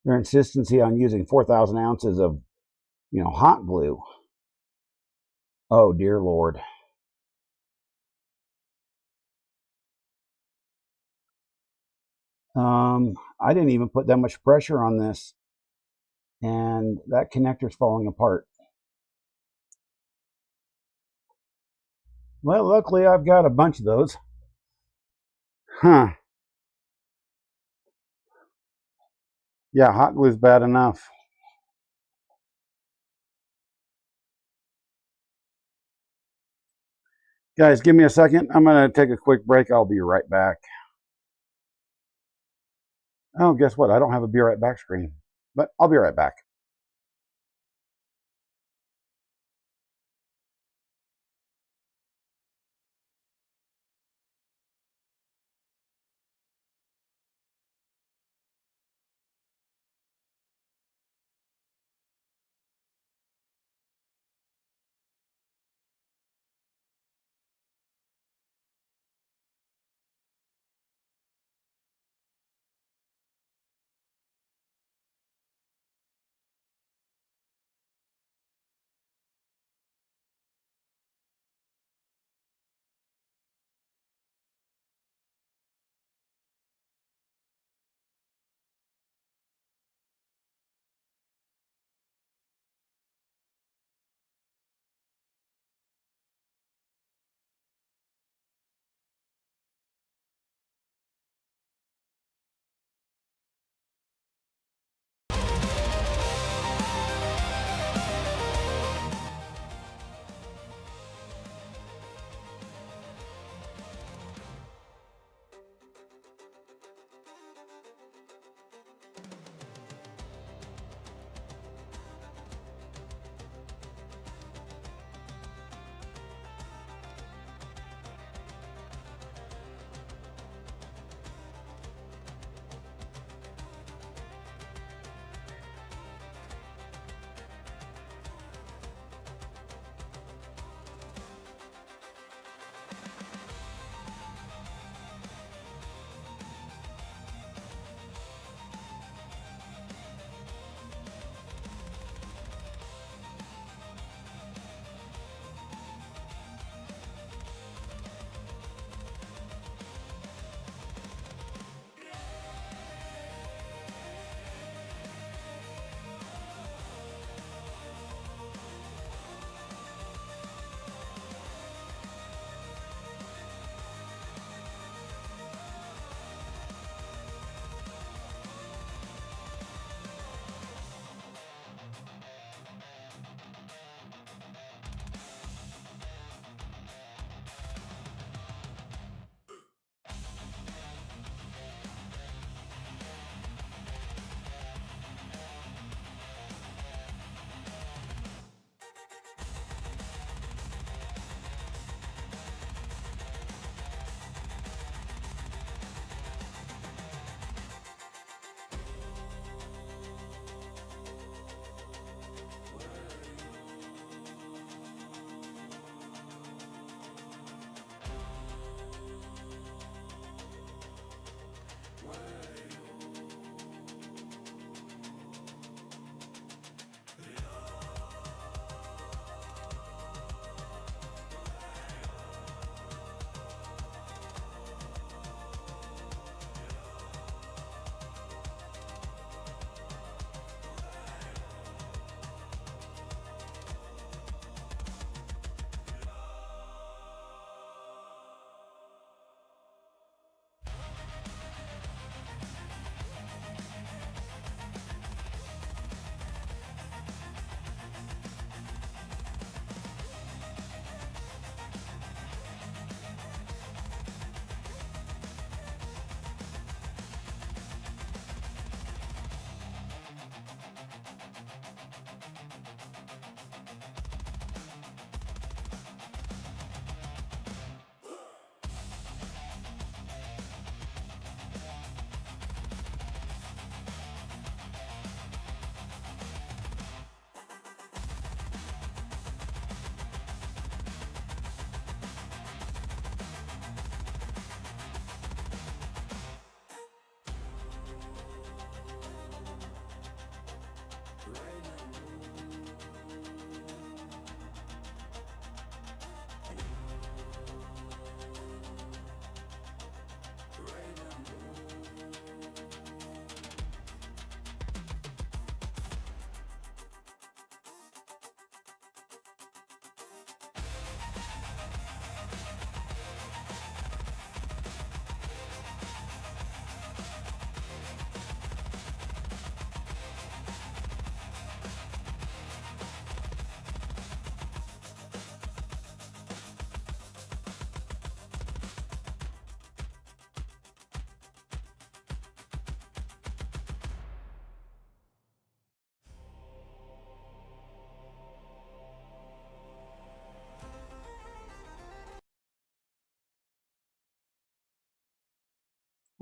their insistency on using 4,000 ounces of, hot glue. Oh, dear Lord. I didn't even put that much pressure on this, and that connector's falling apart. Well, luckily I've got a bunch of those. Huh. Yeah, hot glue's bad enough. Guys, give me a second. I'm going to take a quick break. I'll be right back. Oh, guess what? I don't have a be right back screen, but I'll be right back.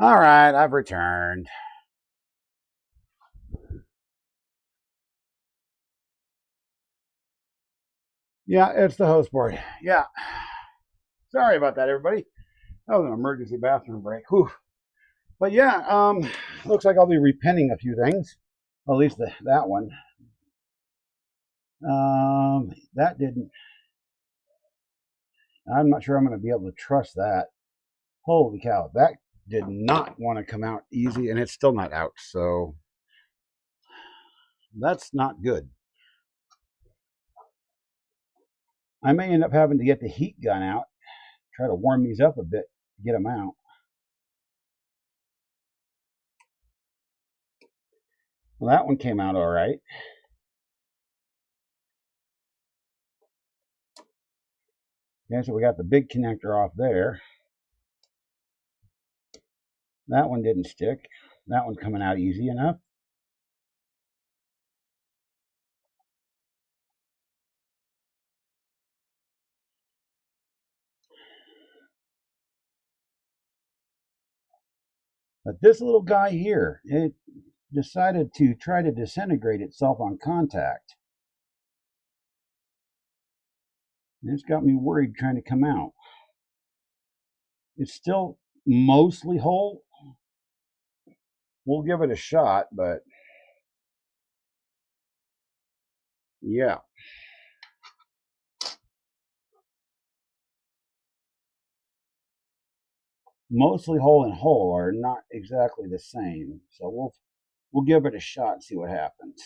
All right, I've returned. Yeah, it's the host board. Yeah. Sorry about that, everybody. That was an emergency bathroom break. Whew. But yeah, looks like I'll be repenning a few things. Well, at least that one. That didn't. I'm not sure I'm going to be able to trust that. Holy cow, that did not want to come out easy, and it's still not out. So that's not good. I may end up having to get the heat gun out, try to warm these up a bit to get them out. Well, that one came out all right. Okay, so we got the big connector off there. That one didn't stick. That one's coming out easy enough. But this little guy here, it decided to try to disintegrate itself on contact. And it's got me worried trying to come out. It's still mostly whole. We'll give it a shot, but yeah. Mostly whole and whole are not exactly the same. So we'll give it a shot and see what happens.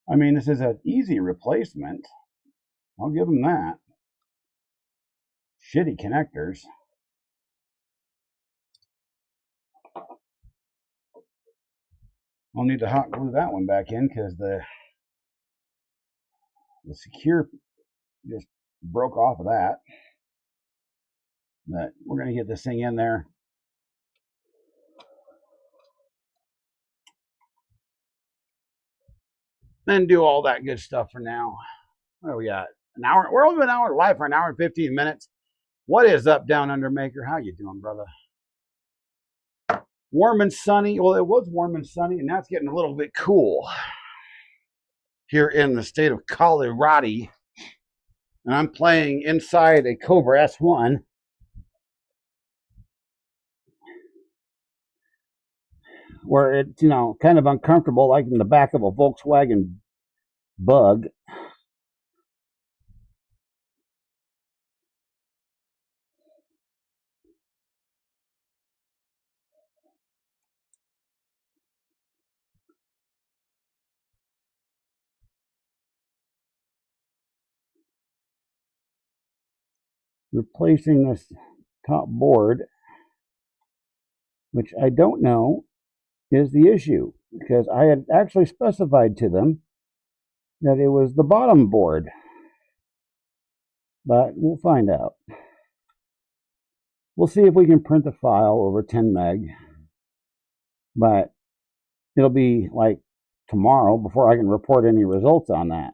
I mean, this is an easy replacement. I'll give them that. Shitty connectors. I'll need to hot glue that one back in because the secure just broke off of that. But we're going to get this thing in there. Then do all that good stuff for now. What do we got? An hour. We're only an hour live for an hour and 15 minutes. What is up, Down Under Maker? How you doing, brother? Warm and sunny. Well, it was warm and sunny, and now it's getting a little bit cool here in the state of Colorado. And I'm playing inside a Cobra S1. Where it's, kind of uncomfortable, like in the back of a Volkswagen Bug. Replacing this top board, which I don't know is the issue, because I had actually specified to them that it was the bottom board. But we'll find out. We'll see if we can print the file over 10 meg. But it'll be like tomorrow before I can report any results on that.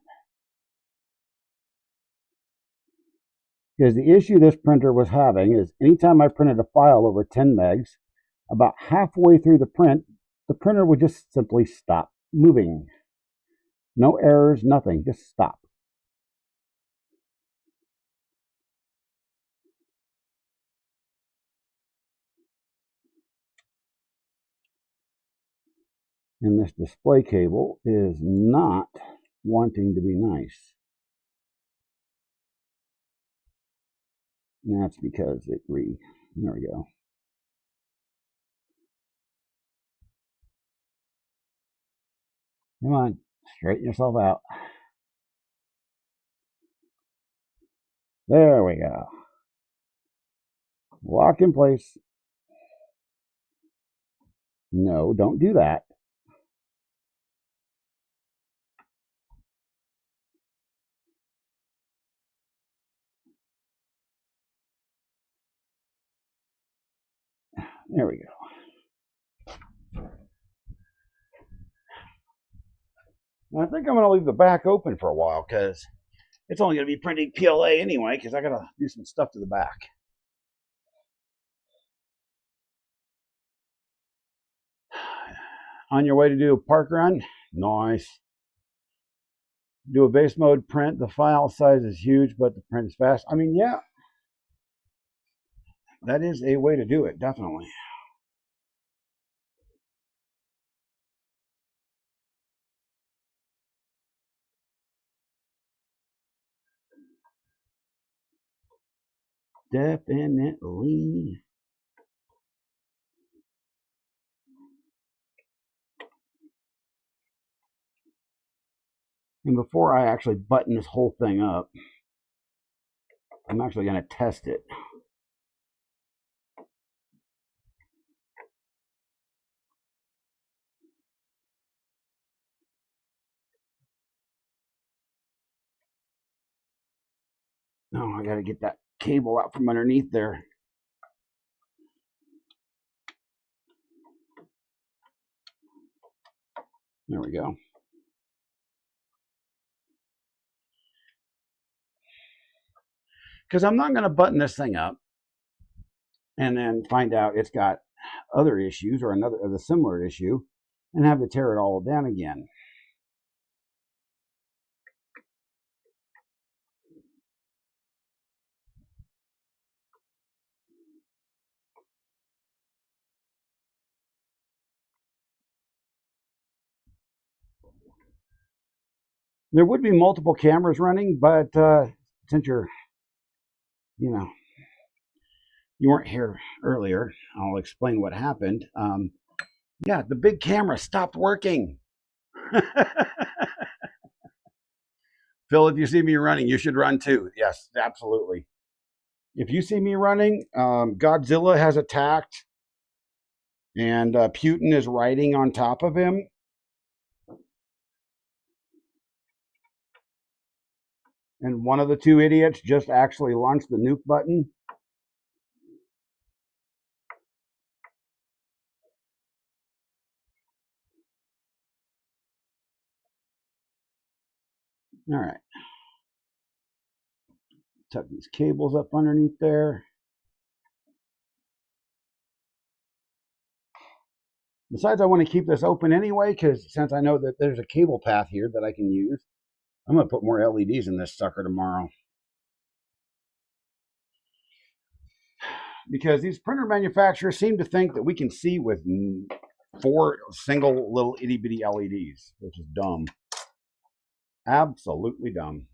Because the issue this printer was having is anytime I printed a file over 10 megs, about halfway through the printer would just simply stop moving. No errors, nothing, just stop. And this display cable is not wanting to be nice. And that's because there we go. Come on, straighten yourself out. There we go. Lock in place. No, don't do that. There we go. I think I'm going to leave the back open for a while because it's only going to be printing PLA anyway because I got to do some stuff to the back. On your way to do a park run? Nice. Do a base mode print. The file size is huge, but the print is fast. I mean, yeah, that is a way to do it, definitely. Definitely. And before I actually button this whole thing up, I'm actually going to test it. Oh, I got to get that cable out from underneath there. There we go. Because I'm not going to button this thing up and then find out it's got other issues or a similar issue and have to tear it all down again. There would be multiple cameras running, but since you weren't here earlier, I'll explain what happened. Yeah, the big camera stopped working. Phil, if you see me running, you should run too. Yes, absolutely. If you see me running, Godzilla has attacked, and Putin is riding on top of him. And one of the two idiots just actually launched the nuke button. All right. Tuck these cables up underneath there. Besides, I want to keep this open anyway, because since I know that there's a cable path here that I can use, I'm going to put more LEDs in this sucker tomorrow. Because these printer manufacturers seem to think that we can see with 4 single little itty bitty LEDs, which is dumb. Absolutely dumb.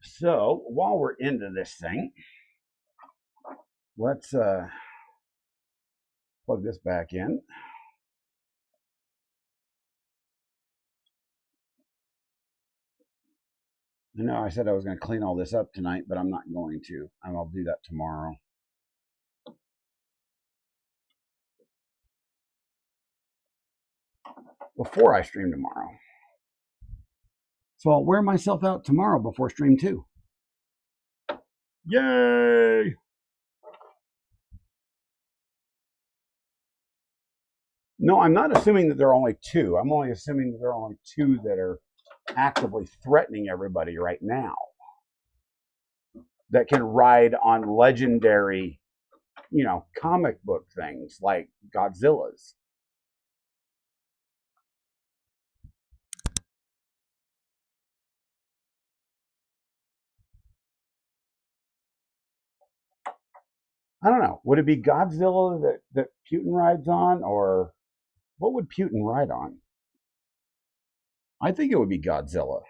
So while we're into this thing, let's plug this back in. I know I said I was going to clean all this up tonight, but I'm not going to. I'll do that tomorrow. Before I stream tomorrow. So I'll wear myself out tomorrow before stream 2. Yay! No, I'm not assuming that there are only 2. I'm only assuming that there are only 2 that are actively threatening everybody right now. That can ride on legendary, comic book things like Godzilla's. I don't know. Would it be Godzilla that Putin rides on, or what would Putin ride on? I think it would be Godzilla.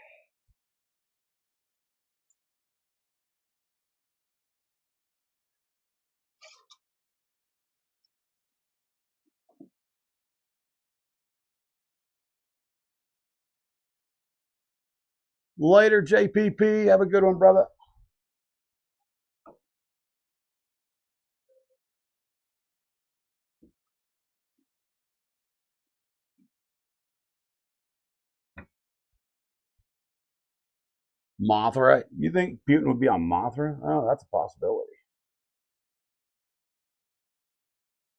Later, JPP. Have a good one, brother. Mothra. You think Putin would be on Mothra? Oh, that's a possibility.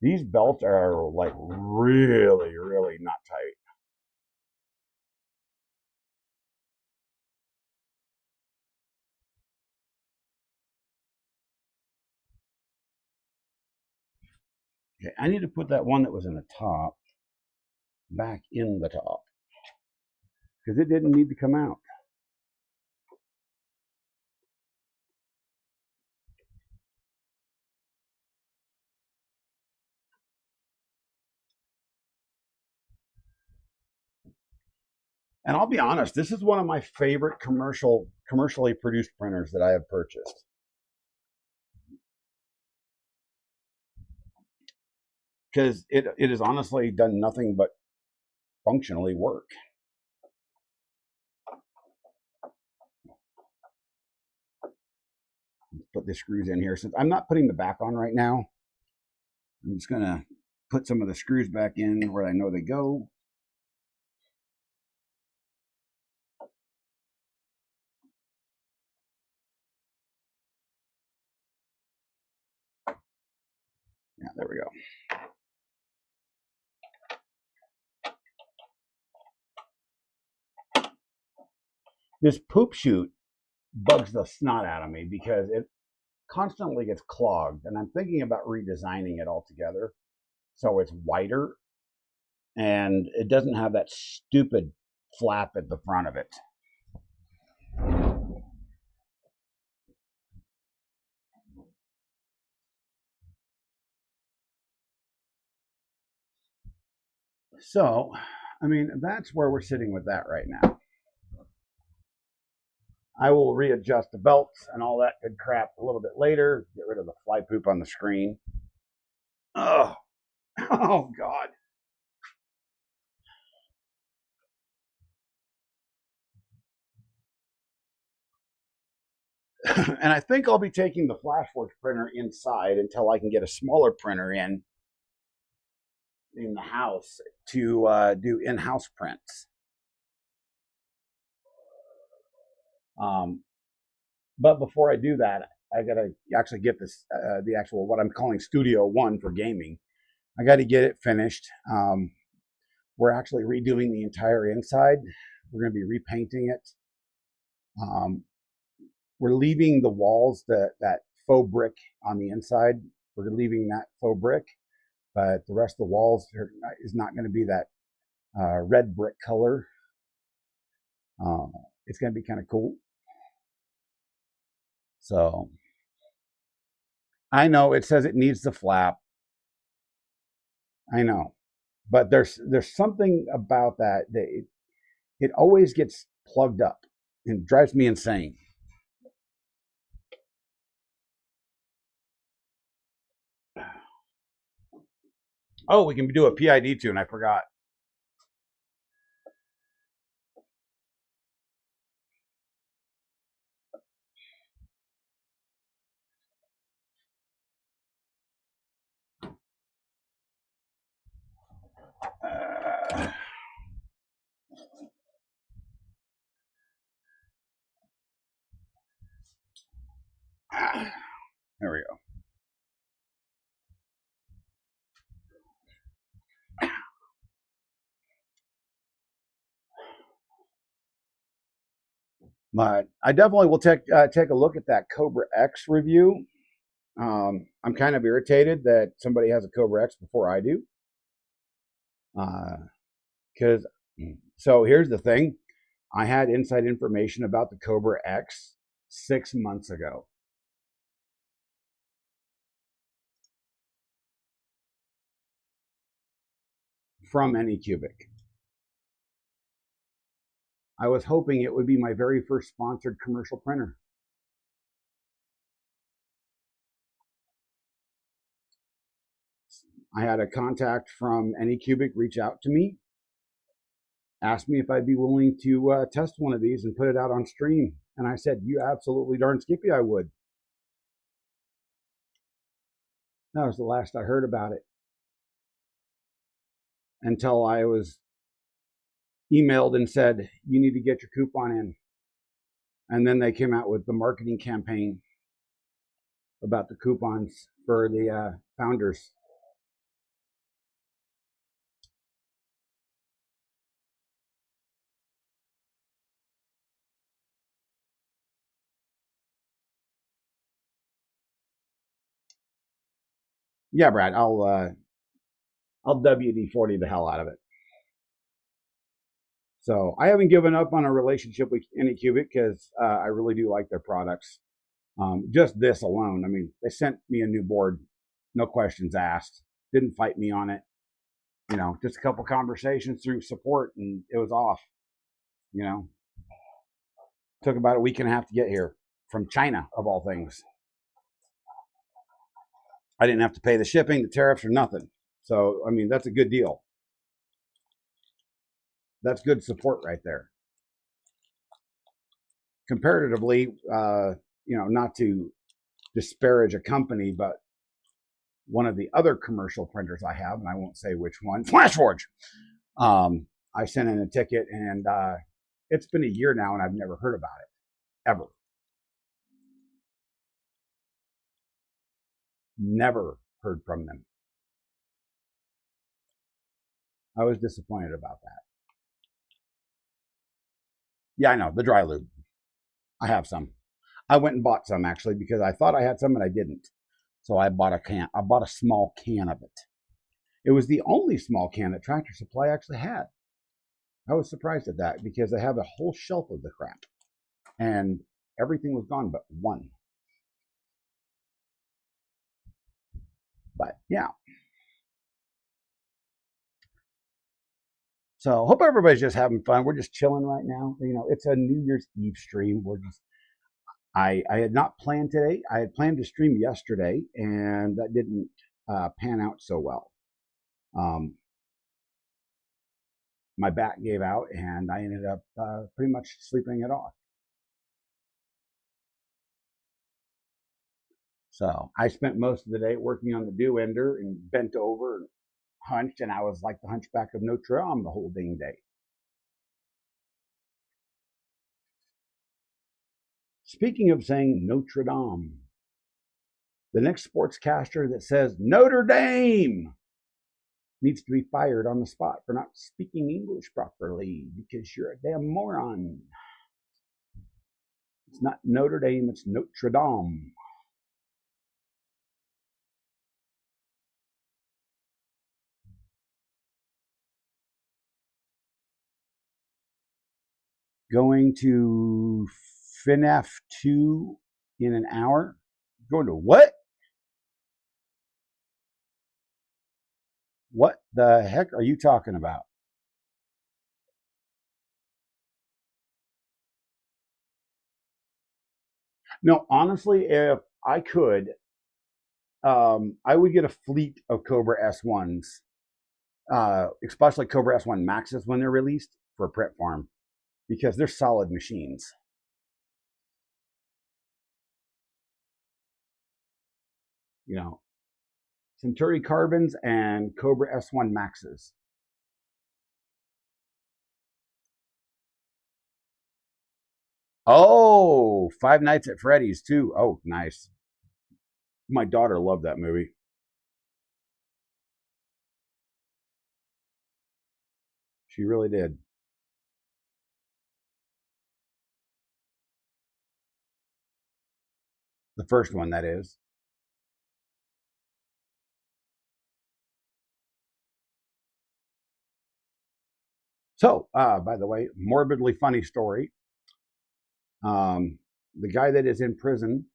These belts are like really, really not tight. Okay, I need to put that one that was in the top back in the top because it didn't need to come out. And I'll be honest, this is one of my favorite commercially produced printers that I have purchased. Because it has honestly done nothing but functionally work. Put the screws in here. Since I'm not putting the back on right now, I'm just going to put some of the screws back in where I know they go. Yeah, there we go. This poop chute bugs the snot out of me because it constantly gets clogged, and I'm thinking about redesigning it altogether so it's wider and it doesn't have that stupid flap at the front of it. So, I mean, that's where we're sitting with that right now. I will readjust the belts and all that good crap a little bit later, get rid of the fly poop on the screen. Oh, oh God. And I think I'll be taking the Flashworks printer inside until I can get a smaller printer in the house to do in-house prints. But before I do that, I gotta actually get this the actual what I'm calling Studio One for gaming. I got to get it finished. We're actually redoing the entire inside. We're going to be repainting it. We're leaving the walls that faux brick on the inside. We're leaving that faux brick, but the rest of the walls is not going to be that red brick color. It's going to be kind of cool. So I know it says it needs the flap. I know, but there's something about that it always gets plugged up and drives me insane. Oh, we can do a PID tune. I forgot. There we go. But I definitely will take a look at that Cobra X review. I'm kind of irritated that somebody has a Cobra X before I do. Because so here's the thing. I had inside information about the Cobra X 6 months ago. From Anycubic. I was hoping it would be my very first sponsored commercial printer. I had a contact from Anycubic reach out to me asked me if I'd be willing to test one of these and put it out on stream. And I said, you absolutely darn skippy I would. That was the last I heard about it until I was emailed and said, you need to get your coupon in. And then they came out with the marketing campaign about the coupons for the founders. Yeah, Brad, I'll WD-40 the hell out of it. So I haven't given up on a relationship with Anycubic because I really do like their products. Just this alone, I mean, they sent me a new board, no questions asked, didn't fight me on it. You know, just a couple conversations through support and it was off. You know, took about a week and a half to get here from China, of all things. I didn't have to pay the shipping, the tariffs, or nothing. So, I mean, that's a good deal. That's good support right there. Comparatively, you know, not to disparage a company, but one of the other commercial printers I have, and I won't say which one, FlashForge. I sent in a ticket, and it's been a year now, and I've never heard about it, ever. Never heard from them. I was disappointed about that. Yeah, I know, the dry lube. I have some. I went and bought some, actually, because I thought I had some, and I didn't. So I bought a can. I bought a small can of it. It was the only small can that Tractor Supply actually had. I was surprised at that because they have a whole shelf of the crap. And everything was gone but one. But yeah. So hope everybody's just having fun. We're just chilling right now. You know, it's a New Year's Eve stream. We're just I had not planned today. I had planned to stream yesterday, and that didn't pan out so well. My back gave out, and I ended up pretty much sleeping it off. So I spent most of the day working on the dew ender and bent over and hunched, and I was like the hunchback of Notre Dame the whole dang day. Speaking of saying Notre Dame, the next sportscaster that says Notre Dame needs to be fired on the spot for not speaking English properly because you're a damn moron. It's not Notre Dame, it's Notre Dame. Going to FNAF 2 in an hour. Going to what? What the heck are you talking about? No, honestly, if I could, I would get a fleet of Cobra S1s, especially Cobra S1 Maxes when they're released for a prep farm, because they're solid machines. You know, Centauri Carbons and Cobra S1 Maxes. Oh, Five Nights at Freddy's too. Oh, nice. My daughter loved that movie. She really did. The first one, that is. So, by the way, morbidly funny story. The guy that is in prison,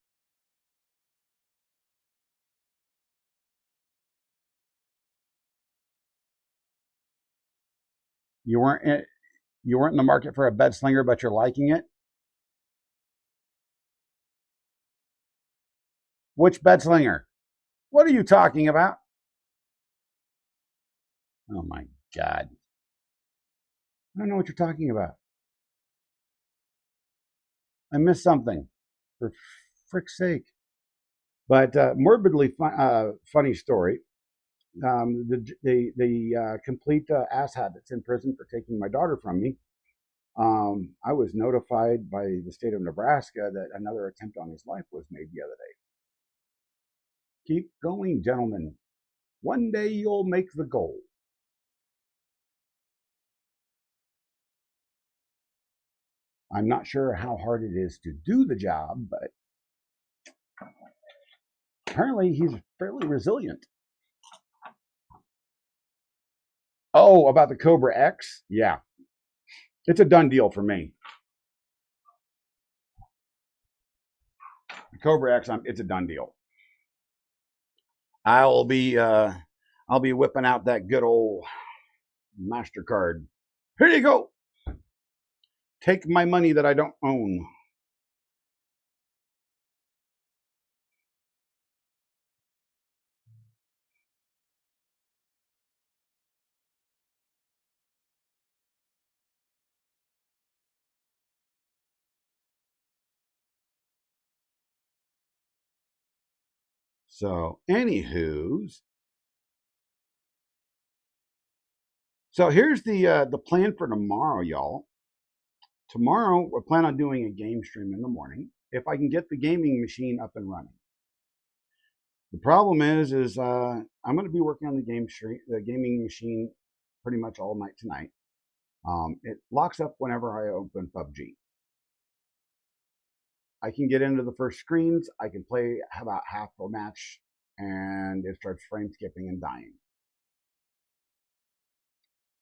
you weren't in the market for a bed slinger, but you're liking it. Which bed slinger? What are you talking about? Oh my God. I don't know what you're talking about. I missed something. For frick's sake. But morbidly funny story. The complete asshat that's in prison for taking my daughter from me. I was notified by the state of Nebraska that another attempt on his life was made the other day. Keep going, gentlemen. One day you'll make the goal. I'm not sure how hard it is to do the job, but apparently he's fairly resilient. Oh, about the Cobra X? Yeah. It's a done deal for me. The Cobra X, it's a done deal. I'll be whipping out that good old MasterCard. Here you go. Take my money that I don't own. So, anywho's, so here's the plan for tomorrow, y'all. Tomorrow, we're planning on doing a game stream in the morning if I can get the gaming machine up and running. The problem is I'm going to be working on the gaming machine pretty much all night tonight. It locks up whenever I open PUBG. I can get into the first screens. I can play about half a match, and it starts frame skipping and dying.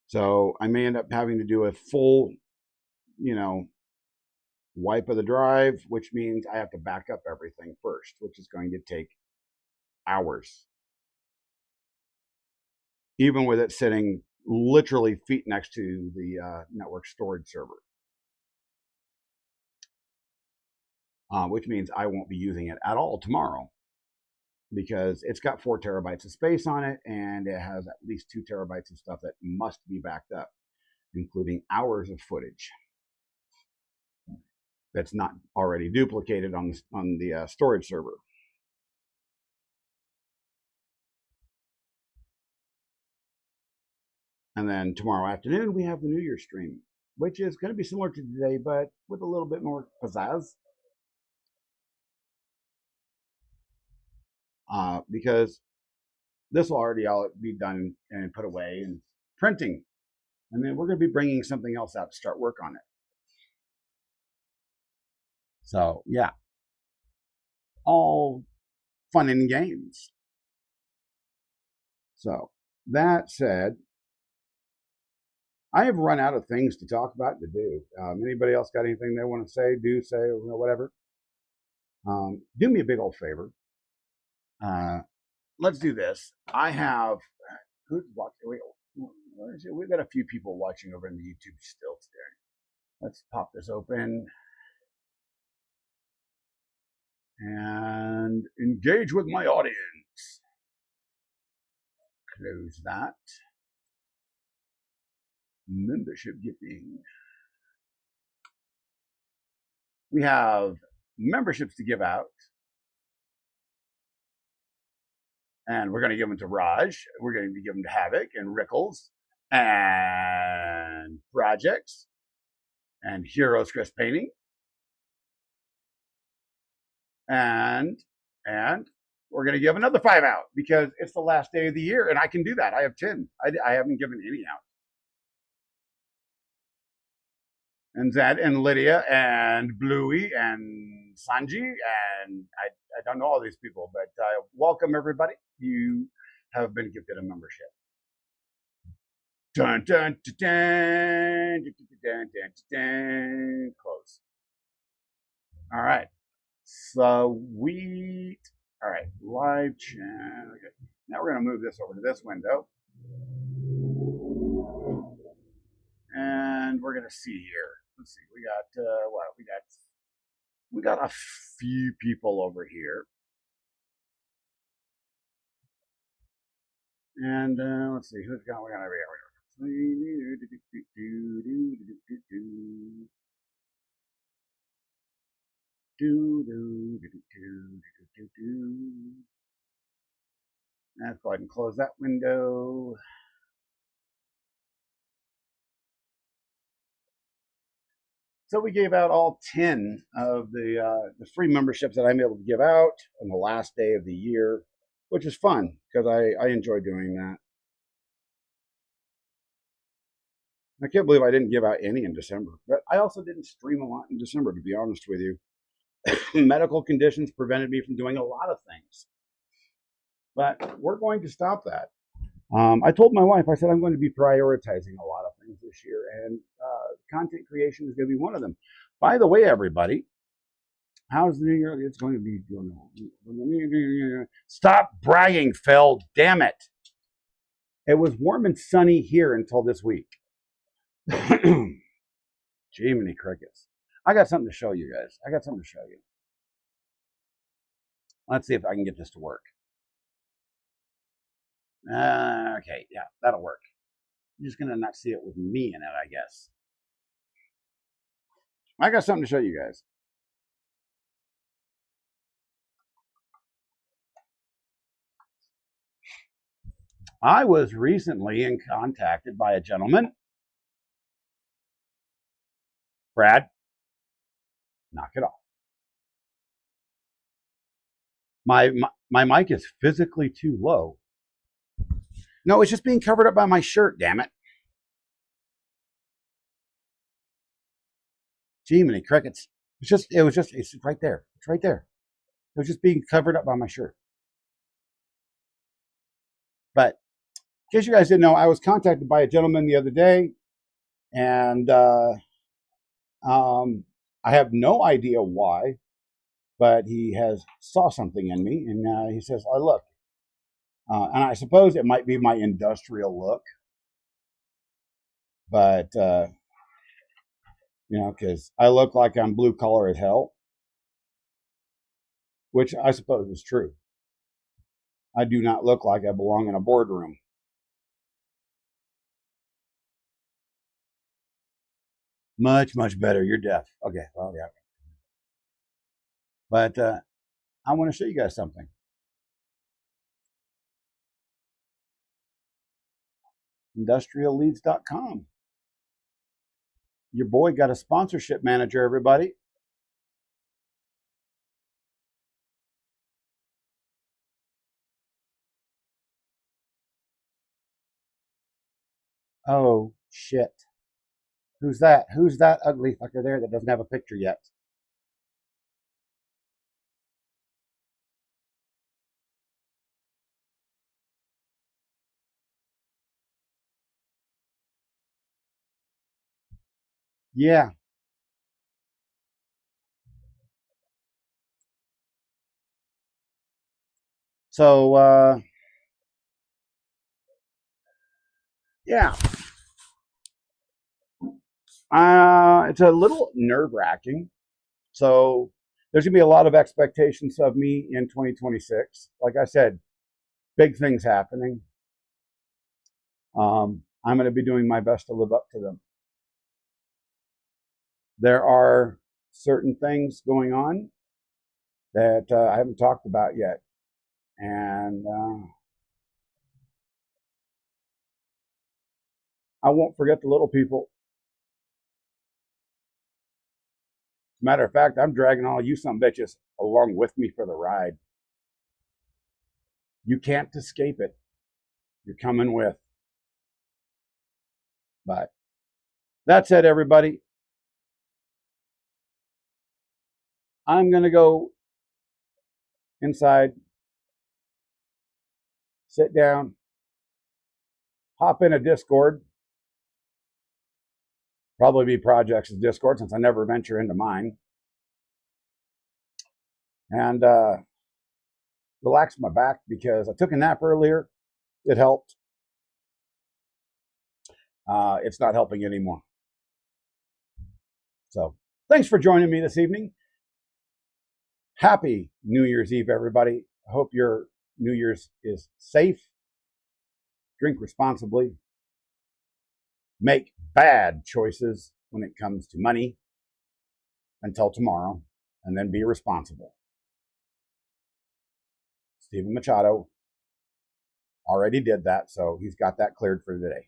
So I may end up having to do a full, wipe of the drive, which means I have to back up everything first, which is going to take hours. Even with it sitting literally feet next to the network storage server. Which means I won't be using it at all tomorrow because it's got 4 terabytes of space on it and it has at least 2 terabytes of stuff that must be backed up, including hours of footage that's not already duplicated on the storage server. And then tomorrow afternoon, we have the New Year's stream, which is going to be similar to today, but with a little bit more pizzazz. Because this will already all be done and put away and printing. And then we're going to be bringing something else out to start work on it. So, yeah. All fun and games. So, that said, I have run out of things to talk about and to do. Anybody else got anything they want to say, do, say, or whatever? Do me a big old favor. Let's do this. I have, who's watching? We've got a few people watching over in the YouTube still today. Let's pop this open and engage with my audience. Close that. Membership giving. We have memberships to give out. And we're going to give them to Raj. We're going to give them to Havoc and Rickles and Projects and Heroes Chris Painting. And we're going to give another 5 out because it's the last day of the year and I can do that. I have 10. I haven't given any out. And Zed and Lydia and Bluey and Sanji and I don't know all these people, but welcome everybody. You have been gifted a membership. Dun, dun, dun, dun, dun, dun, dun, dun. Close. All right. Sweet. All right. Live chat. Okay. Now we're going to move this over to this window. And we're going to see here. Let's see. We got what? We got a few people over here. And let's see who's got. We got over here. Let's go ahead and close that window. So we gave out all 10 of the free memberships that I'm able to give out on the last day of the year, which is fun because I enjoy doing that. I can't believe I didn't give out any in December, but I also didn't stream a lot in December, to be honest with you. Medical conditions prevented me from doing a lot of things, but we're going to stop that. I told my wife, I said, I'm going to be prioritizing a lot of things this year, and content creation is going to be one of them. By the way, everybody, how's the new year? It's going to be doing. Stop bragging, Phil. Damn it. It was warm and sunny here until this week. Jiminy crickets. I got something to show you guys. Let's see if I can get this to work. Okay, yeah, that'll work. I'm just going to not see it with me in it, I guess. I got something to show you guys. I was recently contacted by a gentleman. Brad, knock it off. My mic is physically too low. No, it's just being covered up by my shirt, damn it. Gee, many crickets. It's right there. It's right there. It was just being covered up by my shirt. But in case you guys didn't know, I was contacted by a gentleman the other day, and I have no idea why, but he has saw something in me, and he says, "Oh, look," and I suppose it might be my industrial look, but you know, because I look like I'm blue collar as hell, which I suppose is true. I do not look like I belong in a boardroom. Much, much better. You're deaf. Okay, well, yeah. But I want to show you guys something. IndustrialLeads.com. Your boy got a sponsorship manager, everybody. Oh, shit. Who's that? Who's that ugly fucker there that doesn't have a picture yet? Yeah. So, yeah. It's a little nerve-wracking. So there's going to be a lot of expectations of me in 2026. Like I said, big things happening. I'm going to be doing my best to live up to them. There are certain things going on that I haven't talked about yet. And I won't forget the little people. Matter of fact, I'm dragging all you some bitches along with me for the ride. You can't escape it. You're coming with. But that said, everybody, I'm going to go inside, sit down, hop in a Discord. Probably be Projects' Discord since I never venture into mine. And relax my back because I took a nap earlier. It helped. It's not helping anymore. So thanks for joining me this evening. Happy New Year's Eve, everybody. I hope your New Year's is safe. Drink responsibly. make bad choices when it comes to money until tomorrow, and then be responsible. Stephen Machado already did that, so he's got that cleared for today.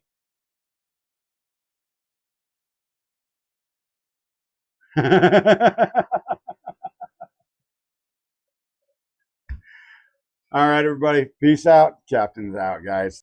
All right, everybody. Peace out. Captain's out, guys.